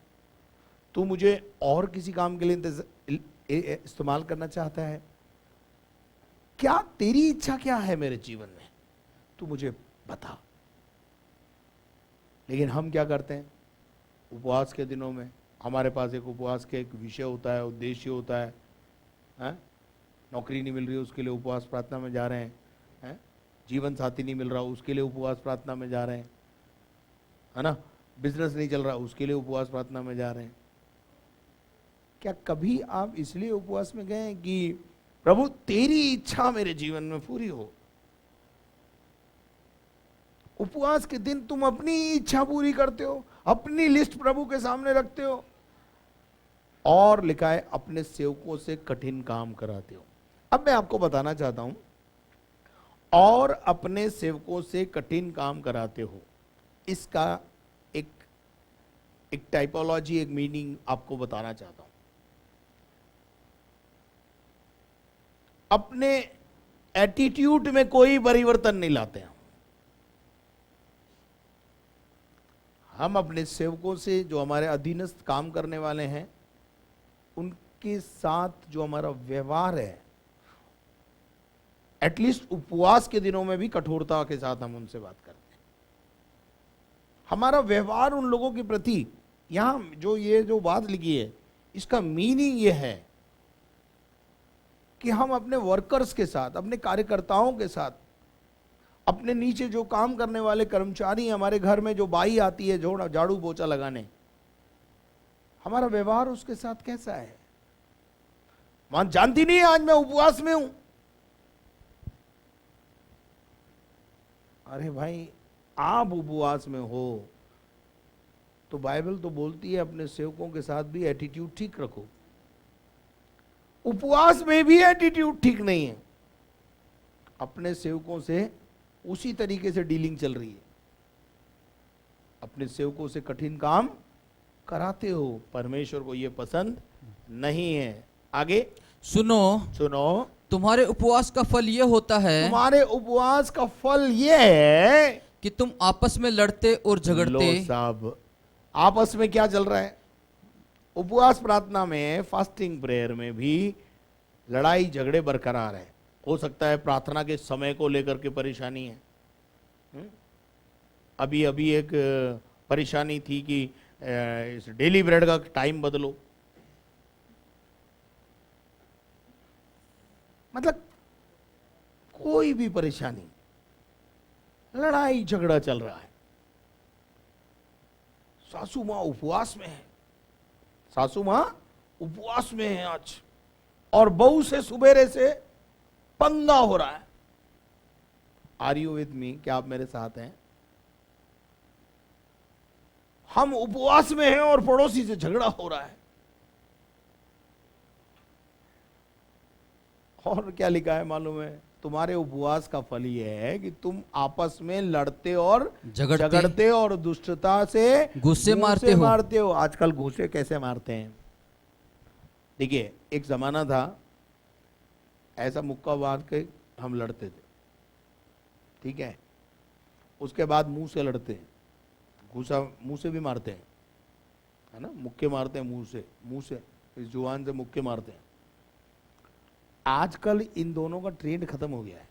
तू मुझे और किसी काम के लिए इस्तेमाल करना चाहता है। क्या तेरी इच्छा क्या है मेरे जीवन में, तू मुझे बता। लेकिन हम क्या करते हैं, उपवास के दिनों में हमारे पास एक उपवास के एक विषय होता है, उद्देश्य होता है? नौकरी नहीं मिल रही उसके लिए उपवास प्रार्थना में जा रहे हैं, जीवन साथी नहीं मिल रहा उसके लिए उपवास प्रार्थना में जा रहे हैं, है ना, बिजनेस नहीं चल रहा उसके लिए उपवास प्रार्थना में जा रहे हैं। क्या कभी आप इसलिए उपवास में गए हैं कि प्रभु तेरी इच्छा मेरे जीवन में पूरी हो। उपवास के दिन तुम अपनी इच्छा पूरी करते हो, अपनी लिस्ट प्रभु के सामने रखते हो और लिखा है अपने सेवकों से कठिन काम कराते हो। अब मैं आपको बताना चाहता हूं, और अपने सेवकों से कठिन काम कराते हो, इसका एक टाइपोलॉजी, एक मीनिंग आपको बताना चाहता हूं। अपने एटीट्यूड में कोई परिवर्तन नहीं लाते हैं। हम अपने सेवकों से, जो हमारे अधीनस्थ काम करने वाले हैं, उनके साथ जो हमारा व्यवहार है, एटलीस्ट उपवास के दिनों में भी कठोरता के साथ हम उनसे बात करते हैं। हमारा व्यवहार उन लोगों के प्रति, यहां जो बात लिखी है, इसका मीनिंग ये है कि हम अपने वर्कर्स के साथ, अपने कार्यकर्ताओं के साथ, अपने नीचे जो काम करने वाले कर्मचारी, हमारे घर में जो बाई आती है झाड़ू पोछा लगाने, हमारा व्यवहार उसके साथ कैसा है। मान जानती नहीं है आज मैं उपवास में हूं। अरे भाई, आप उपवास में हो तो बाइबल तो बोलती है अपने सेवकों के साथ भी एटीट्यूड ठीक रखो। उपवास में भी एटीट्यूड ठीक नहीं है, अपने सेवकों से उसी तरीके से डीलिंग चल रही है। अपने सेवकों से कठिन काम कराते हो, परमेश्वर को यह पसंद नहीं है। आगे सुनो, तुम्हारे उपवास का फल यह होता है, तुम्हारे उपवास का फल यह है कि तुम आपस में लड़ते और झगड़ते। लो साहब, आपस में क्या चल रहा है? उपवास प्रार्थना में, फास्टिंग प्रेयर में भी लड़ाई झगड़े बरकरार है। हो सकता है प्रार्थना के समय को लेकर के परेशानी है। अभी एक परेशानी थी कि इस डेली ब्रेड का टाइम बदलो, मतलब कोई भी परेशानी, लड़ाई झगड़ा चल रहा है, सासू मां उपवास में है, सासू मां उपवास में है आज, और बहू से सुबेरे से पंगा हो रहा है। Are you with me? क्या आप मेरे साथ हैं? हम उपवास में हैं और पड़ोसी से झगड़ा हो रहा है। और क्या लिखा है मालूम है? तुम्हारे उपवास का फल यह है कि तुम आपस में लड़ते और झगड़ते और दुष्टता से घूंसे मारते हो। आजकल घूंसे कैसे मारते हैं? देखिए, एक जमाना था ऐसा मुक्का बांध के हम लड़ते थे, ठीक है? उसके बाद मुंह से लड़ते हैं, घूसा मुंह से भी मारते हैं, है ना? मुक्के मारते हैं मुंह से इस जुबान से मुक्के मारते हैं। आजकल इन दोनों का ट्रेंड खत्म हो गया है।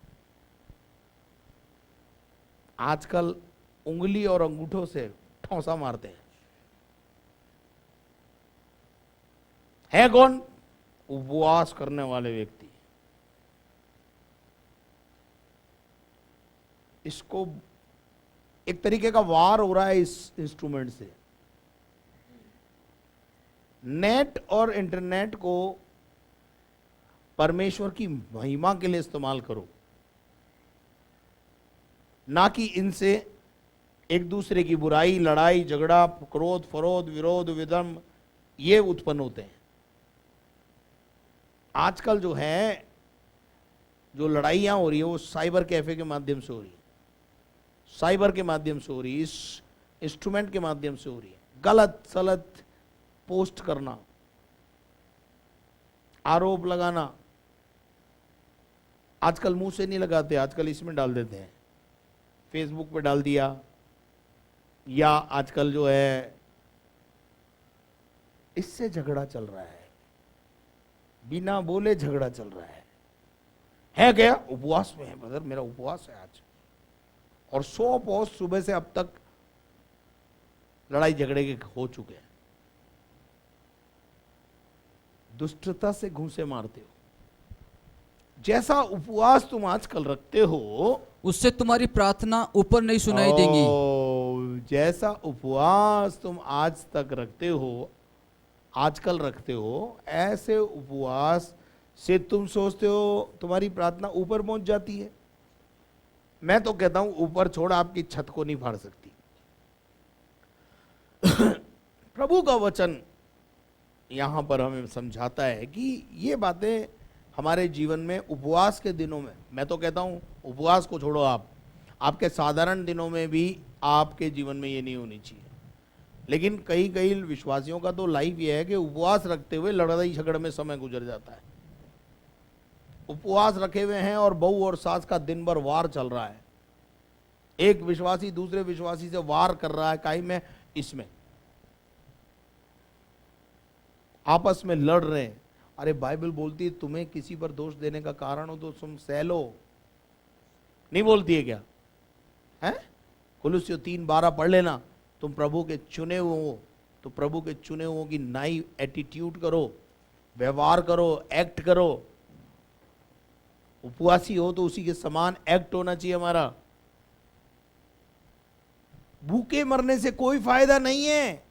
आजकल उंगली और अंगूठों से ठौसा मारते हैं। है कौन? उपवास करने वाले व्यक्ति। इसको एक तरीके का वार हो रहा है इस इंस्ट्रूमेंट से। नेट और इंटरनेट को परमेश्वर की महिमा के लिए इस्तेमाल करो, ना कि इनसे एक दूसरे की बुराई, लड़ाई झगड़ा, क्रोध फरोध, विरोध विधर्म ये उत्पन्न होते हैं। आजकल जो है, जो लड़ाइयां हो रही है वो साइबर कैफे के माध्यम से हो रही है, साइबर के माध्यम से हो रही है, इस इंस्ट्रूमेंट के माध्यम से हो रही है। गलत सलत पोस्ट करना, आरोप लगाना। आजकल मुंह से नहीं लगाते, आजकल इसमें डाल देते हैं, फेसबुक पे डाल दिया, या आजकल जो है इससे झगड़ा चल रहा है, बिना बोले झगड़ा चल रहा है क्या? उपवास में है ब्रदर, मेरा उपवास है आज, और 100 पोस्ट सुबह से अब तक लड़ाई झगड़े के हो चुके हैं। दुष्टता से घूंसे मारते हो। जैसा उपवास तुम आजकल रखते हो उससे तुम्हारी प्रार्थना ऊपर नहीं सुनाई देंगी। जैसा उपवास तुम आज तक रखते हो, आजकल रखते हो, ऐसे उपवास से तुम सोचते हो तुम्हारी प्रार्थना ऊपर पहुंच जाती है। मैं तो कहता हूं ऊपर छोड़ आपकी छत को नहीं फाड़ सकती। प्रभु का वचन यहां पर हमें समझाता है कि ये बातें हमारे जीवन में उपवास के दिनों में, मैं तो कहता हूं उपवास को छोड़ो, आपके साधारण दिनों में भी आपके जीवन में ये नहीं होनी चाहिए। लेकिन कई विश्वासियों का तो लाइफ ये है कि उपवास रखते हुए लड़ाई झगड़ में समय गुजर जाता है। उपवास रखे हुए हैं और बहू और सास का दिन भर वार चल रहा है, एक विश्वासी दूसरे विश्वासी से वार कर रहा है, काई में इसमें आपस में लड़ रहे हैं। अरे बाइबल बोलती है तुम्हें किसी पर दोष देने का कारण हो तो तुम सह लो, नहीं बोलती है क्या? है कुलुस्सियों 3:12 पढ़ लेना। तुम प्रभु के चुने हुए हो तो प्रभु के चुने हुओं की नाई एटीट्यूड करो, व्यवहार करो, एक्ट करो। उपवासी हो तो उसी के समान एक्ट होना चाहिए हमारा। भूखे मरने से कोई फायदा नहीं है।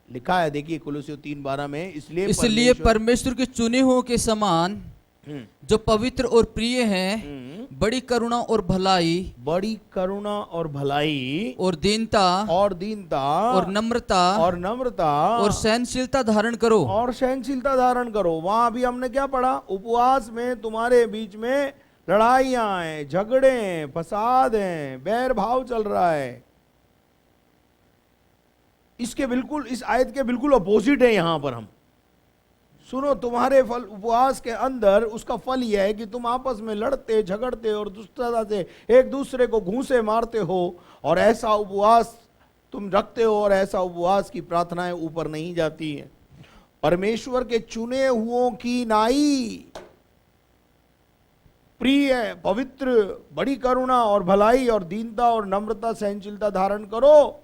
लिखा है, देखिए कुलुस्सियों 3:12 में, इसलिए परमेश्वर के चुने हुओं के समान जो पवित्र और प्रिय हैं, बड़ी करुणा और भलाई और दीनता और नम्रता और सहनशीलता धारण करो। वहां भी हमने क्या पढ़ा? उपवास में तुम्हारे बीच में लड़ाइयां हैं, झगड़े हैं, फसाद हैं, बैर भाव चल रहा है। इसके बिल्कुल, इस आयत के बिल्कुल अपोजिट है। यहां पर हम सुनो, तुम्हारे फल उपवास के अंदर उसका फल यह है कि तुम आपस में लड़ते झगड़ते और दुष्टता से एक दूसरे को घूंसे मारते हो, और ऐसा उपवास तुम रखते हो, और ऐसा उपवास की प्रार्थनाएं ऊपर नहीं जाती हैं। परमेश्वर के चुने हुओं की नाई प्रिय पवित्र बड़ी करुणा और भलाई और दीनता और नम्रता सहनशीलता धारण करो।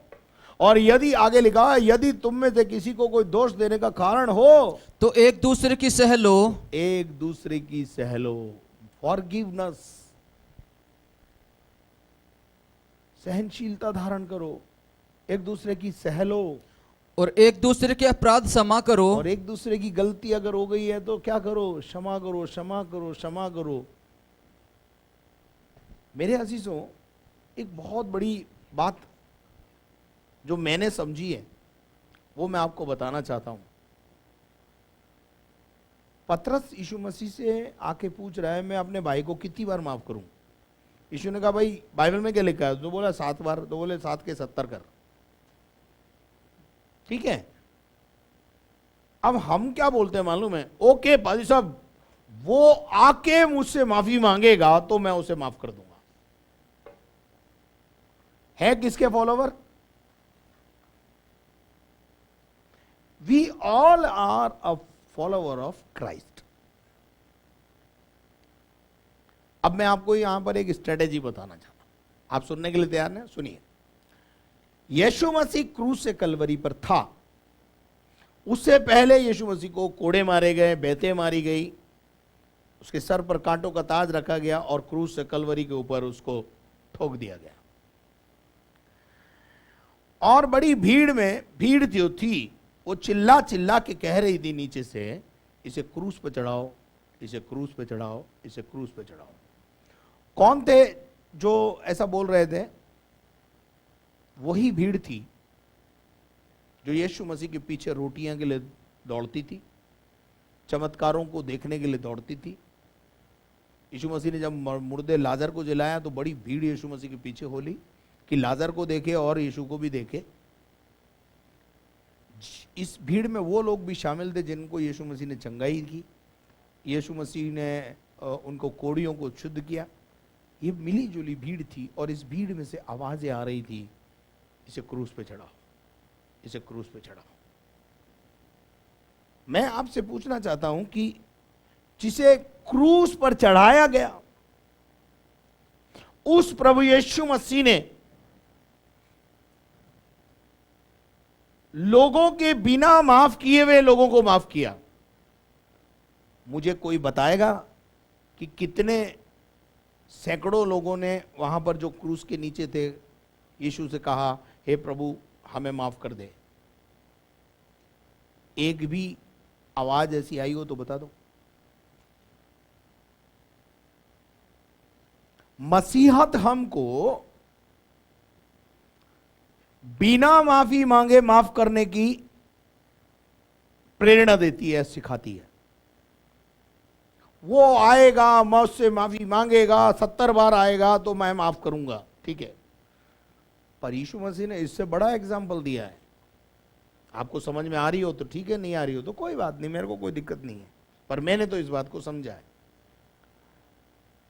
और यदि आगे लिखा है, यदि तुम में से किसी को कोई दोष देने का कारण हो तो एक दूसरे की सह लो। एक दूसरे की सह लो, फॉरगिवनेस, सहनशीलता धारण करो, एक दूसरे की सह लो, और एक दूसरे के अपराध क्षमा करो। और एक दूसरे की गलती अगर हो गई है तो क्या करो, क्षमा करो, क्षमा करो, क्षमा करो। मेरे अजीजों, एक बहुत बड़ी बात जो मैंने समझी है वो मैं आपको बताना चाहता हूं। पतरस यीशु मसीह से आके पूछ रहा है, मैं अपने भाई को कितनी बार माफ करूं? यीशु ने कहा, भाई बाइबल में क्या लिखा है? तो बोला 7 बार। तो बोले 7 के 70 कर। ठीक है। अब हम क्या बोलते हैं मालूम है? ओके पाजी साहब, वो आके मुझसे माफी मांगेगा तो मैं उसे माफ कर दूंगा। है किसके follower? We all are a follower of Christ. अब मैं आपको यहां पर एक स्ट्रेटेजी बताना चाहता हूं, आप सुनने के लिए तैयार हैं? सुनिए। यीशु मसीह क्रूस से कलवरी पर था। उससे पहले यीशु मसीह को कोड़े मारे गए, बेतें मारी गई, उसके सर पर कांटों का ताज रखा गया और क्रूस से कलवरी के ऊपर उसको ठोक दिया गया। और बड़ी भीड़ जो थी वो चिल्ला चिल्ला के कह रही थी नीचे से, इसे क्रूस पे चढ़ाओ, इसे क्रूस पे चढ़ाओ, इसे क्रूस पे चढ़ाओ। कौन थे जो ऐसा बोल रहे थे? वही भीड़ थी जो यीशु मसीह के पीछे रोटियां के लिए दौड़ती थी, चमत्कारों को देखने के लिए दौड़ती थी। यीशु मसीह ने जब मुर्दे लाजर को जलाया तो बड़ी भीड़ यीशु मसीह के पीछे हो ली कि लाजर को देखे और यीशु को भी देखे। इस भीड़ में वो लोग भी शामिल थे जिनको यीशु मसीह ने चंगाई की, यीशु मसीह ने उनको कोड़ियों को शुद्ध किया। ये मिली जुली भीड़ थी और इस भीड़ में से आवाजें आ रही थी, इसे क्रूस पे चढ़ाओ, इसे क्रूस पे चढ़ाओ। मैं आपसे पूछना चाहता हूं कि जिसे क्रूस पर चढ़ाया गया उस प्रभु यीशु मसीह ने लोगों के बिना माफ किए हुए लोगों को माफ किया। मुझे कोई बताएगा कि कितने सैकड़ों लोगों ने वहां पर जो क्रूस के नीचे थे यीशु से कहा, हे प्रभु हमें माफ कर दे? एक भी आवाज ऐसी आई हो तो बता दो। मसीहत हमको बिना माफी मांगे माफ करने की प्रेरणा देती है, सिखाती है। वो आएगा, मैं उससे माफी मांगेगा, 70 बार आएगा तो मैं माफ करूंगा, ठीक है। पर यीशु मसीह ने इससे बड़ा एग्जाम्पल दिया है। आपको समझ में आ रही हो तो ठीक है, नहीं आ रही हो तो कोई बात नहीं, मेरे को कोई दिक्कत नहीं है, पर मैंने तो इस बात को समझा है।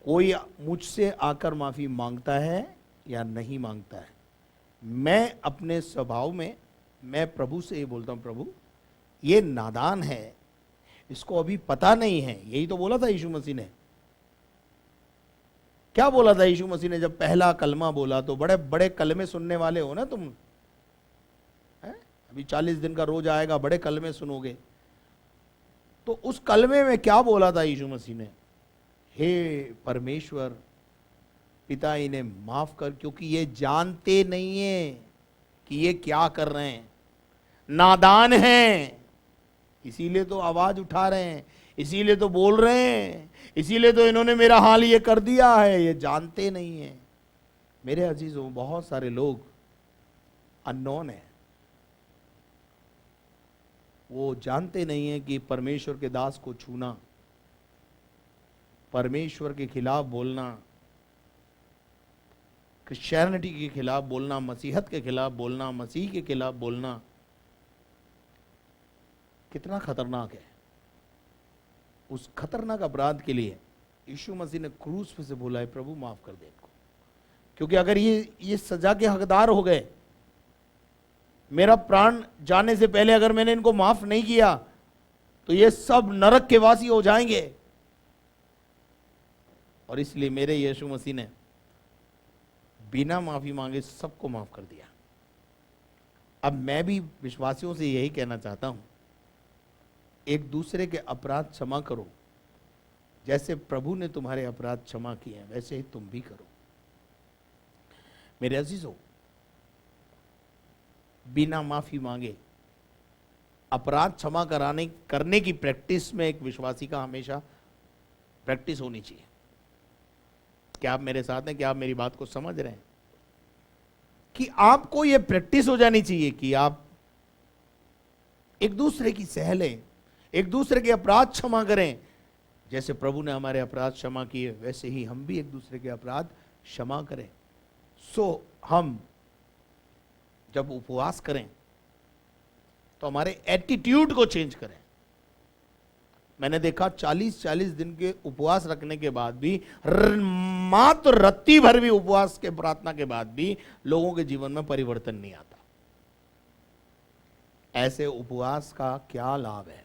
कोई मुझसे आकर माफी मांगता है या नहीं मांगता है, मैं अपने स्वभाव में मैं प्रभु से ये बोलता हूं, प्रभु ये नादान है, इसको अभी पता नहीं है। यही तो बोला था यीशु मसीह ने। क्या बोला था यीशु मसीह ने जब पहला कलमा बोला? तो बड़े बड़े कलमे सुनने वाले हो ना तुम, है? अभी 40 दिन का रोज आएगा, बड़े कलमे सुनोगे। तो उस कलमे में क्या बोला था यीशु मसीह ने? हे परमेश्वर पिता इन्हें माफ कर, क्योंकि ये जानते नहीं है कि ये क्या कर रहे हैं, नादान हैं, इसीलिए तो आवाज उठा रहे हैं, इसीलिए तो बोल रहे हैं, इसीलिए तो इन्होंने मेरा हाल ये कर दिया है, ये जानते नहीं है। मेरे अजीजों, बहुत सारे लोग अननोन है, वो जानते नहीं है कि परमेश्वर के दास को छूना, परमेश्वर के खिलाफ बोलना, क्रिश्चियनिटी के खिलाफ बोलना, मसीहत के खिलाफ बोलना, मसीह के खिलाफ बोलना कितना खतरनाक है। उस खतरनाक अपराध के लिए यीशु मसीह ने क्रूस पे से बोला है, प्रभु माफ कर दे इनको, क्योंकि अगर ये सजा के हकदार हो गए, मेरा प्राण जाने से पहले अगर मैंने इनको माफ नहीं किया तो ये सब नरक के वासी हो जाएंगे। और इसलिए मेरे यीशु मसीह ने बिना माफी मांगे सबको माफ कर दिया। अब मैं भी विश्वासियों से यही कहना चाहता हूं, एक दूसरे के अपराध क्षमा करो। जैसे प्रभु ने तुम्हारे अपराध क्षमा किए हैं वैसे ही तुम भी करो। मेरे अजीजों, बिना माफी मांगे अपराध क्षमा करने की प्रैक्टिस में एक विश्वासी का हमेशा प्रैक्टिस होनी चाहिए। क्या आप मेरे साथ हैं? क्या आप मेरी बात को समझ रहे हैं? कि आपको यह प्रैक्टिस हो जानी चाहिए कि आप एक दूसरे की सह लें, एक दूसरे के अपराध क्षमा करें। जैसे प्रभु ने हमारे अपराध क्षमा किए वैसे ही हम भी एक दूसरे के अपराध क्षमा करें। हम जब उपवास करें तो हमारे एटीट्यूड को चेंज करें। मैंने देखा 40-40 दिन के उपवास रखने के बाद भी, मात्र रत्ती भर भी उपवास के प्रार्थना के बाद भी लोगों के जीवन में परिवर्तन नहीं आता। ऐसे उपवास का क्या लाभ है?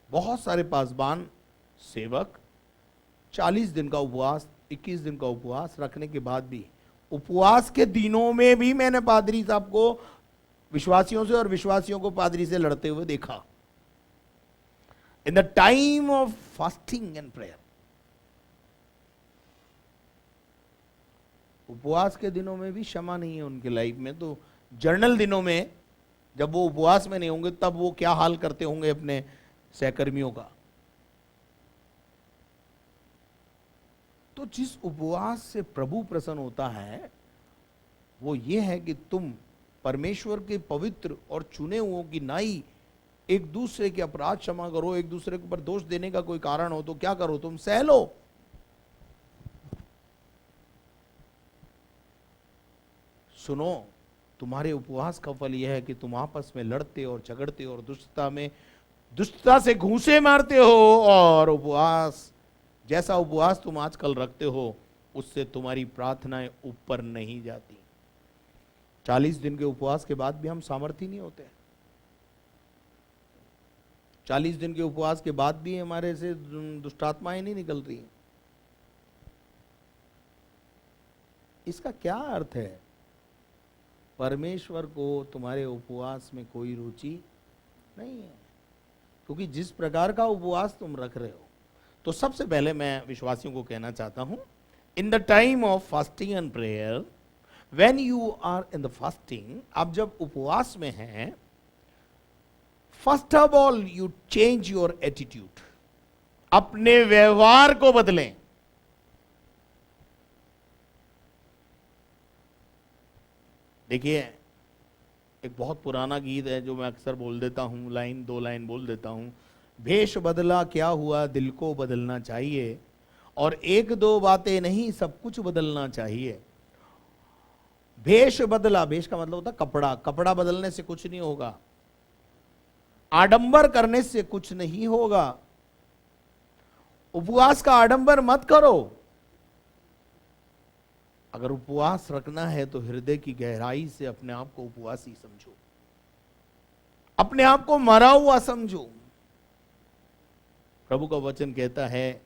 बहुत सारे पासबान सेवक 40 दिन का उपवास, 21 दिन का उपवास रखने के बाद भी, उपवास के दिनों में भी मैंने पादरी साहब को विश्वासियों से और विश्वासियों को पादरी से लड़ते हुए देखा। इन the time of fasting and prayer, उपवास के दिनों में भी क्षमा नहीं है उनके लाइफ में, तो जर्नल दिनों में जब वो उपवास में नहीं होंगे तब वो क्या हाल करते होंगे अपने सहकर्मियों का। तो जिस उपवास से प्रभु प्रसन्न होता है वो ये है कि तुम परमेश्वर के पवित्र और चुने हुओं की नाई एक दूसरे के अपराध क्षमा करो। एक दूसरे के ऊपर दोष देने का कोई कारण हो तो क्या करो? तुम सह लो। सुनो, तुम्हारे उपवास का फल यह है कि तुम आपस में लड़ते और झगड़ते और दुष्टता से घूंसे मारते हो, और उपवास जैसा उपवास तुम आजकल रखते हो उससे तुम्हारी प्रार्थनाएं ऊपर नहीं जाती। 40 दिन के उपवास के बाद भी हम सामर्थ्य नहीं होते। 40 दिन के उपवास के बाद भी हमारे से दुष्टात्माएं नहीं निकल रही। इसका क्या अर्थ है? परमेश्वर को तुम्हारे उपवास में कोई रुचि नहीं है, क्योंकि जिस प्रकार का उपवास तुम रख रहे हो। तो सबसे पहले मैं विश्वासियों को कहना चाहता हूं, in the time of fasting and prayer, when you are in the fasting, आप जब उपवास में हैं, first of all you change your attitude. अपने व्यवहार को बदलें। देखिए, एक बहुत पुराना गीत है जो मैं अक्सर बोल देता हूं, लाइन 2 लाइन बोल देता हूं। भेष बदला क्या हुआ, दिल को बदलना चाहिए, और 1-2 बातें नहीं सब कुछ बदलना चाहिए। भेष बदला, भेष का मतलब होता है कपड़ा। कपड़ा बदलने से कुछ नहीं होगा, आडंबर करने से कुछ नहीं होगा। उपवास का आडंबर मत करो। अगर उपवास रखना है तो हृदय की गहराई से अपने आप को उपवासी समझो, अपने आप को मरा हुआ समझो। प्रभु का वचन कहता है,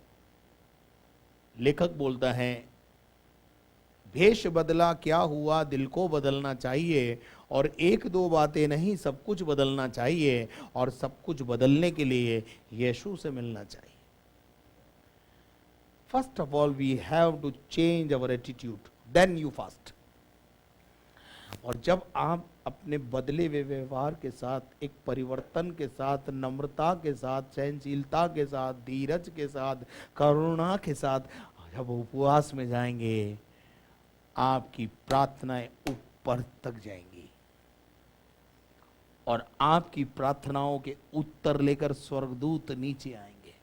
लेखक बोलता है, भेष बदला क्या हुआ, दिल को बदलना चाहिए, और 1-2 बातें नहीं सब कुछ बदलना चाहिए, और सब कुछ बदलने के लिए यीशु से मिलना चाहिए। First of all we have to change our attitude, then you fast. और जब आप अपने बदले हुए व्यवहार के साथ, एक परिवर्तन के साथ, नम्रता के साथ, सहनशीलता के साथ, धीरज के साथ, करुणा के साथ जब उपवास में जाएंगे, आपकी प्रार्थनाएं ऊपर तक जाएंगी, और आपकी प्रार्थनाओं के उत्तर लेकर स्वर्गदूत नीचे आएंगे।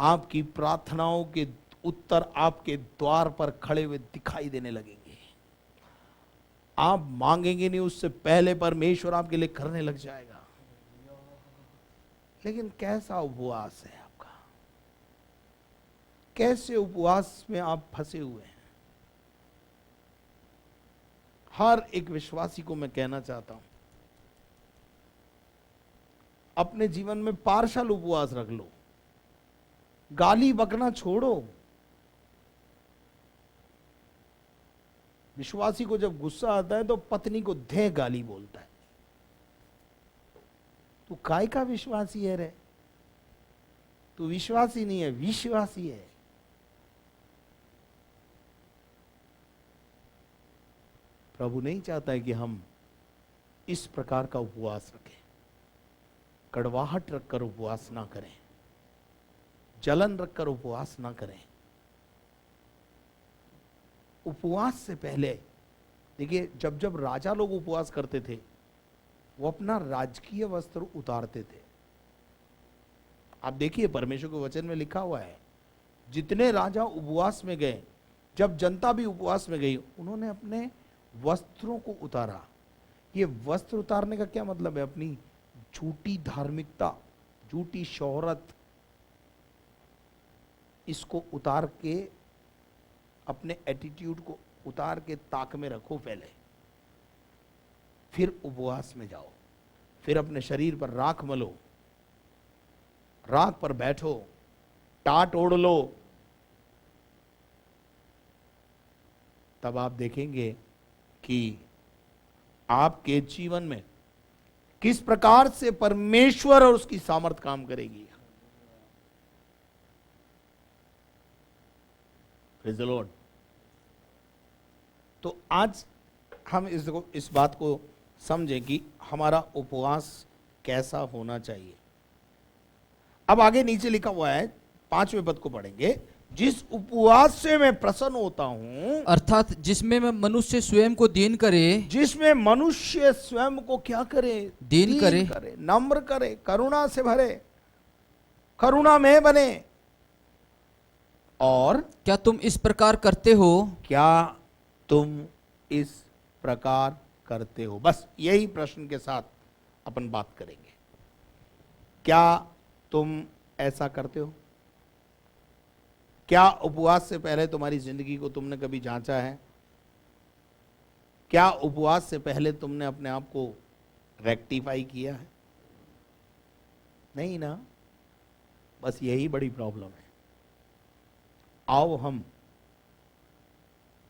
आपकी प्रार्थनाओं के उत्तर आपके द्वार पर खड़े हुए दिखाई देने लगेंगे। आप मांगेंगे नहीं, उससे पहले परमेश्वर आपके लिए करने लग जाएगा। लेकिन कैसा उपवास है आपका? कैसे उपवास में आप फंसे हुए हैं? हर एक विश्वासी को मैं कहना चाहता हूं, अपने जीवन में पार्शल उपवास रख लो। गाली बकना छोड़ो। विश्वासी को जब गुस्सा आता है तो पत्नी को धे गाली बोलता है। तू काय का विश्वासी है रे? तू विश्वासी नहीं है, विश्वासी है। प्रभु नहीं चाहता है कि हम इस प्रकार का उपवास रखें। कड़वाहट रखकर उपवास ना करें, जलन रखकर उपवास ना करें। उपवास से पहले देखिए, जब जब राजा लोग उपवास करते थे वो अपना राजकीय वस्त्र उतारते थे। आप देखिए परमेश्वर के वचन में लिखा हुआ है, जितने राजा उपवास में गए, जब जनता भी उपवास में गई, उन्होंने अपने वस्त्रों को उतारा। ये वस्त्र उतारने का क्या मतलब है? अपनी झूठी धार्मिकता, झूठी शोहरत, इसको उतार के, अपने एटीट्यूड को उतार के ताक में रखो पहले, फिर उपवास में जाओ। फिर अपने शरीर पर राख मलो, राख पर बैठो, टाट ओढ़ लो। तब आप देखेंगे कि आपके जीवन में किस प्रकार से परमेश्वर और उसकी सामर्थ काम करेगी। Praise the Lord. तो आज हम इस बात को समझें कि हमारा उपवास कैसा होना चाहिए। अब आगे नीचे लिखा हुआ है, 5वें पद को पढ़ेंगे। जिस उपवास से मैं प्रसन्न होता हूं, अर्थात जिसमें मैं मनुष्य स्वयं को दीन करे, जिसमें मनुष्य स्वयं को क्या करे? दीन करे, नम्र करे, करुणा से भरे, करुणा में बने। और क्या तुम इस प्रकार करते हो? क्या तुम इस प्रकार करते हो? बस यही प्रश्न के साथ अपन बात करेंगे। क्या तुम ऐसा करते हो? क्या उपवास से पहले तुम्हारी जिंदगी को तुमने कभी जांचा है? क्या उपवास से पहले तुमने अपने आप को रेक्टिफाई किया है? नहीं ना। बस यही बड़ी प्रॉब्लम है। आओ हम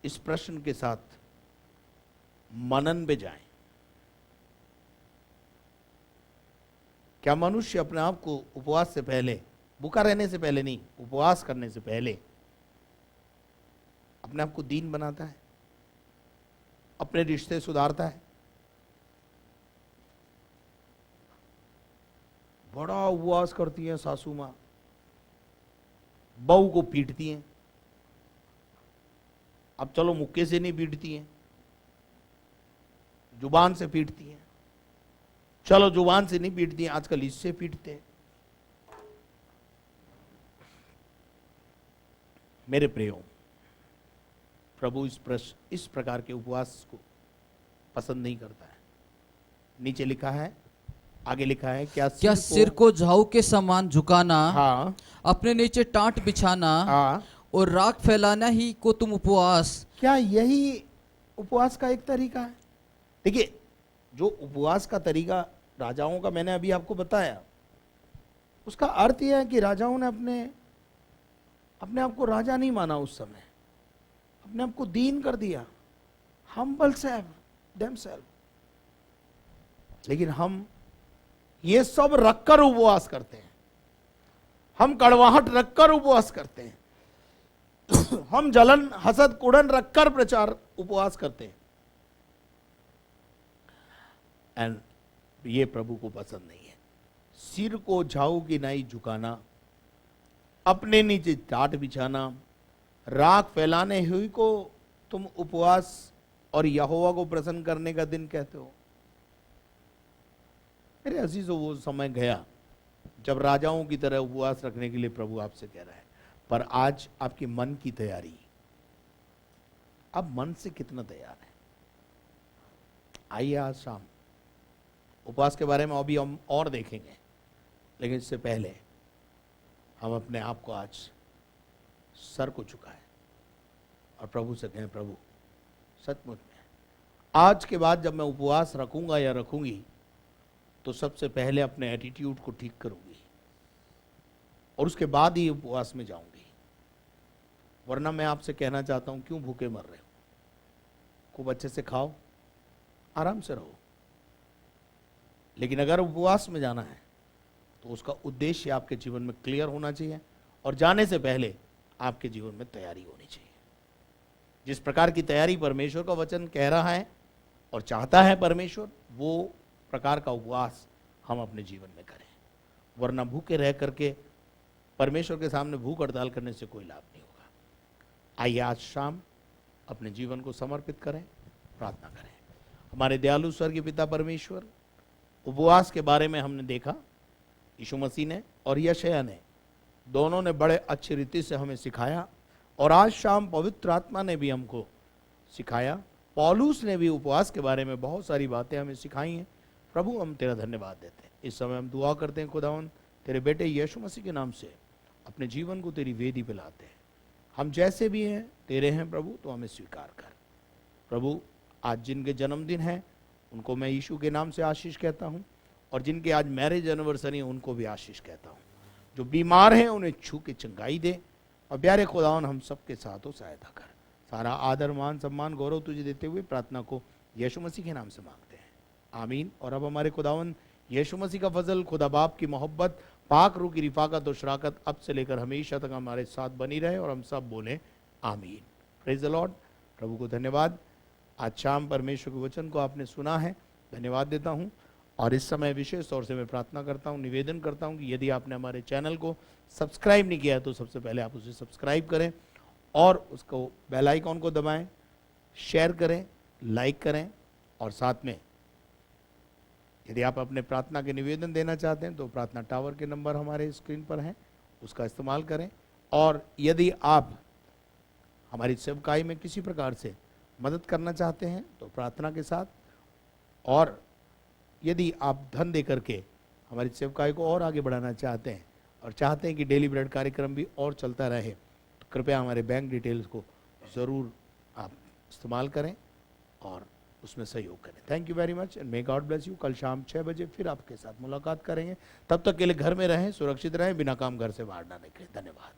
इस प्रश्न के साथ मनन पे जाएं। क्या मनुष्य अपने आप को उपवास से पहले, भूखा रहने से पहले नहीं, उपवास करने से पहले अपने आप को दीन बनाता है, अपने रिश्ते सुधारता है? बड़ा उपवास करती है सासू मां, बहू को पीटती हैं। अब चलो मुक्के से नहीं पीटती हैं, जुबान से पीटती हैं। चलो जुबान से नहीं पीटती हैं, आजकल इससे पीटते हैं। मेरे प्रियो, प्रभु इस प्रकार के उपवास को पसंद नहीं करता है। नीचे लिखा है, आगे लिखा है, क्या सिर को झाऊ के समान झुकाना, हाँ, अपने नीचे टाट बिछाना, हाँ, और राख फैलाना ही को तुम उपवास? क्या यही उपवास का एक तरीका है? देखिए, जो उपवास का तरीका राजाओं का मैंने अभी आपको बताया, उसका अर्थ यह है कि राजाओं ने अपने आप को राजा नहीं माना, उस समय अपने आप को दीन कर दिया, हम्बल देमसेल्फ। लेकिन हम ये सब रखकर उपवास करते हैं, हम कड़वाहट रखकर उपवास करते हैं, हम जलन हसद कुड़न रखकर प्रचार उपवास करते हैं। एंड ये प्रभु को पसंद नहीं है। सिर को झाऊ की नाई झुकाना, अपने नीचे टाट बिछाना, राख फैलाने हुई को तुम उपवास और यहोवा को प्रसन्न करने का दिन कहते हो। मेरे अजीजों, वो समय गया जब राजाओं की तरह उपवास रखने के लिए प्रभु आपसे कह रहा है। पर आज आपकी मन की तैयारी, अब मन से कितना तैयार है? आइए आज शाम उपवास के बारे में अभी हम और देखेंगे, लेकिन इससे पहले हम अपने आप को आज सर को झुकाएं और प्रभु से कहें, प्रभु सचमुच में आज के बाद जब मैं उपवास रखूंगा या रखूंगी तो सबसे पहले अपने एटीट्यूड को ठीक करूंगी, और उसके बाद ही उपवास में जाऊंगी। वरना मैं आपसे कहना चाहता हूं, क्यों भूखे मर रहे हो? खूब अच्छे से खाओ, आराम से रहो। लेकिन अगर उपवास में जाना है तो उसका उद्देश्य आपके जीवन में क्लियर होना चाहिए, और जाने से पहले आपके जीवन में तैयारी होनी चाहिए। जिस प्रकार की तैयारी परमेश्वर का वचन कह रहा है और चाहता है परमेश्वर, वो प्रकार का उपवास हम अपने जीवन में करें। वरना भूखे रह करके परमेश्वर के सामने भूख हड़ताल करने से कोई लाभ नहीं होगा। आइए आज शाम अपने जीवन को समर्पित करें, प्रार्थना करें। हमारे दयालु स्वर्गीय पिता परमेश्वर, उपवास के बारे में हमने देखा, यीशु मसीह ने और यशायाह ने दोनों ने बड़े अच्छी रीति से हमें सिखाया, और आज शाम पवित्र आत्मा ने भी हमको सिखाया। पौलुस ने भी उपवास के बारे में बहुत सारी बातें हमें सिखाई हैं। प्रभु, हम तेरा धन्यवाद देते हैं। इस समय हम दुआ करते हैं खुदावन, तेरे बेटे यीशु मसीह के नाम से अपने जीवन को तेरी वेदी पे लाते हैं। हम जैसे भी हैं तेरे हैं प्रभु, तो हमें स्वीकार कर। प्रभु, आज जिनके जन्मदिन है उनको मैं यीशु के नाम से आशीष कहता हूँ, और जिनके आज मैरिज एनिवर्सरी है उनको भी आशीष कहता हूँ। जो बीमार हैं उन्हें छू के चंगाई दे, और प्यारे खुदावन हम सबके साथ हो सहायता कर। सारा आदर, मान, सम्मान, गौरव तुझे देते हुए प्रार्थना को यीशु मसीह के नाम से मांगते हैं, आमीन। और अब हमारे खुदावन यीशु मसीह का फजल, खुदा बाप की मोहब्बत, पाक रूह की रिफाकत और शराकत अब से लेकर हमेशा तक हमारे साथ बनी रहे, और हम सब बोले आमीन। Praise the Lord. प्रभु को धन्यवाद। आज शाम परमेश्वर के वचन को आपने सुना है, धन्यवाद देता हूँ। और इस समय विशेष तौर से मैं प्रार्थना करता हूँ, निवेदन करता हूँ कि यदि आपने हमारे चैनल को सब्सक्राइब नहीं किया है तो सबसे पहले आप उसे सब्सक्राइब करें, और उसको बेल आइकॉन को दबाएं, शेयर करें, लाइक करें, और साथ में यदि आप अपने प्रार्थना के निवेदन देना चाहते हैं तो प्रार्थना टावर के नंबर हमारे स्क्रीन पर हैं, उसका इस्तेमाल करें। और यदि आप हमारी सेवकाई में किसी प्रकार से मदद करना चाहते हैं तो प्रार्थना के साथ, और यदि आप धन दे करके हमारी सेवकाई को और आगे बढ़ाना चाहते हैं और चाहते हैं कि डेली ब्रेड कार्यक्रम भी और चलता रहे, तो कृपया हमारे बैंक डिटेल्स को ज़रूर आप इस्तेमाल करें और उसमें सहयोग करें। Thank you very much and may God bless you. कल शाम 6 बजे फिर आपके साथ मुलाकात करेंगे। तब तक के लिए घर में रहें, सुरक्षित रहें, बिना काम घर से बाहर ना निकलें। धन्यवाद।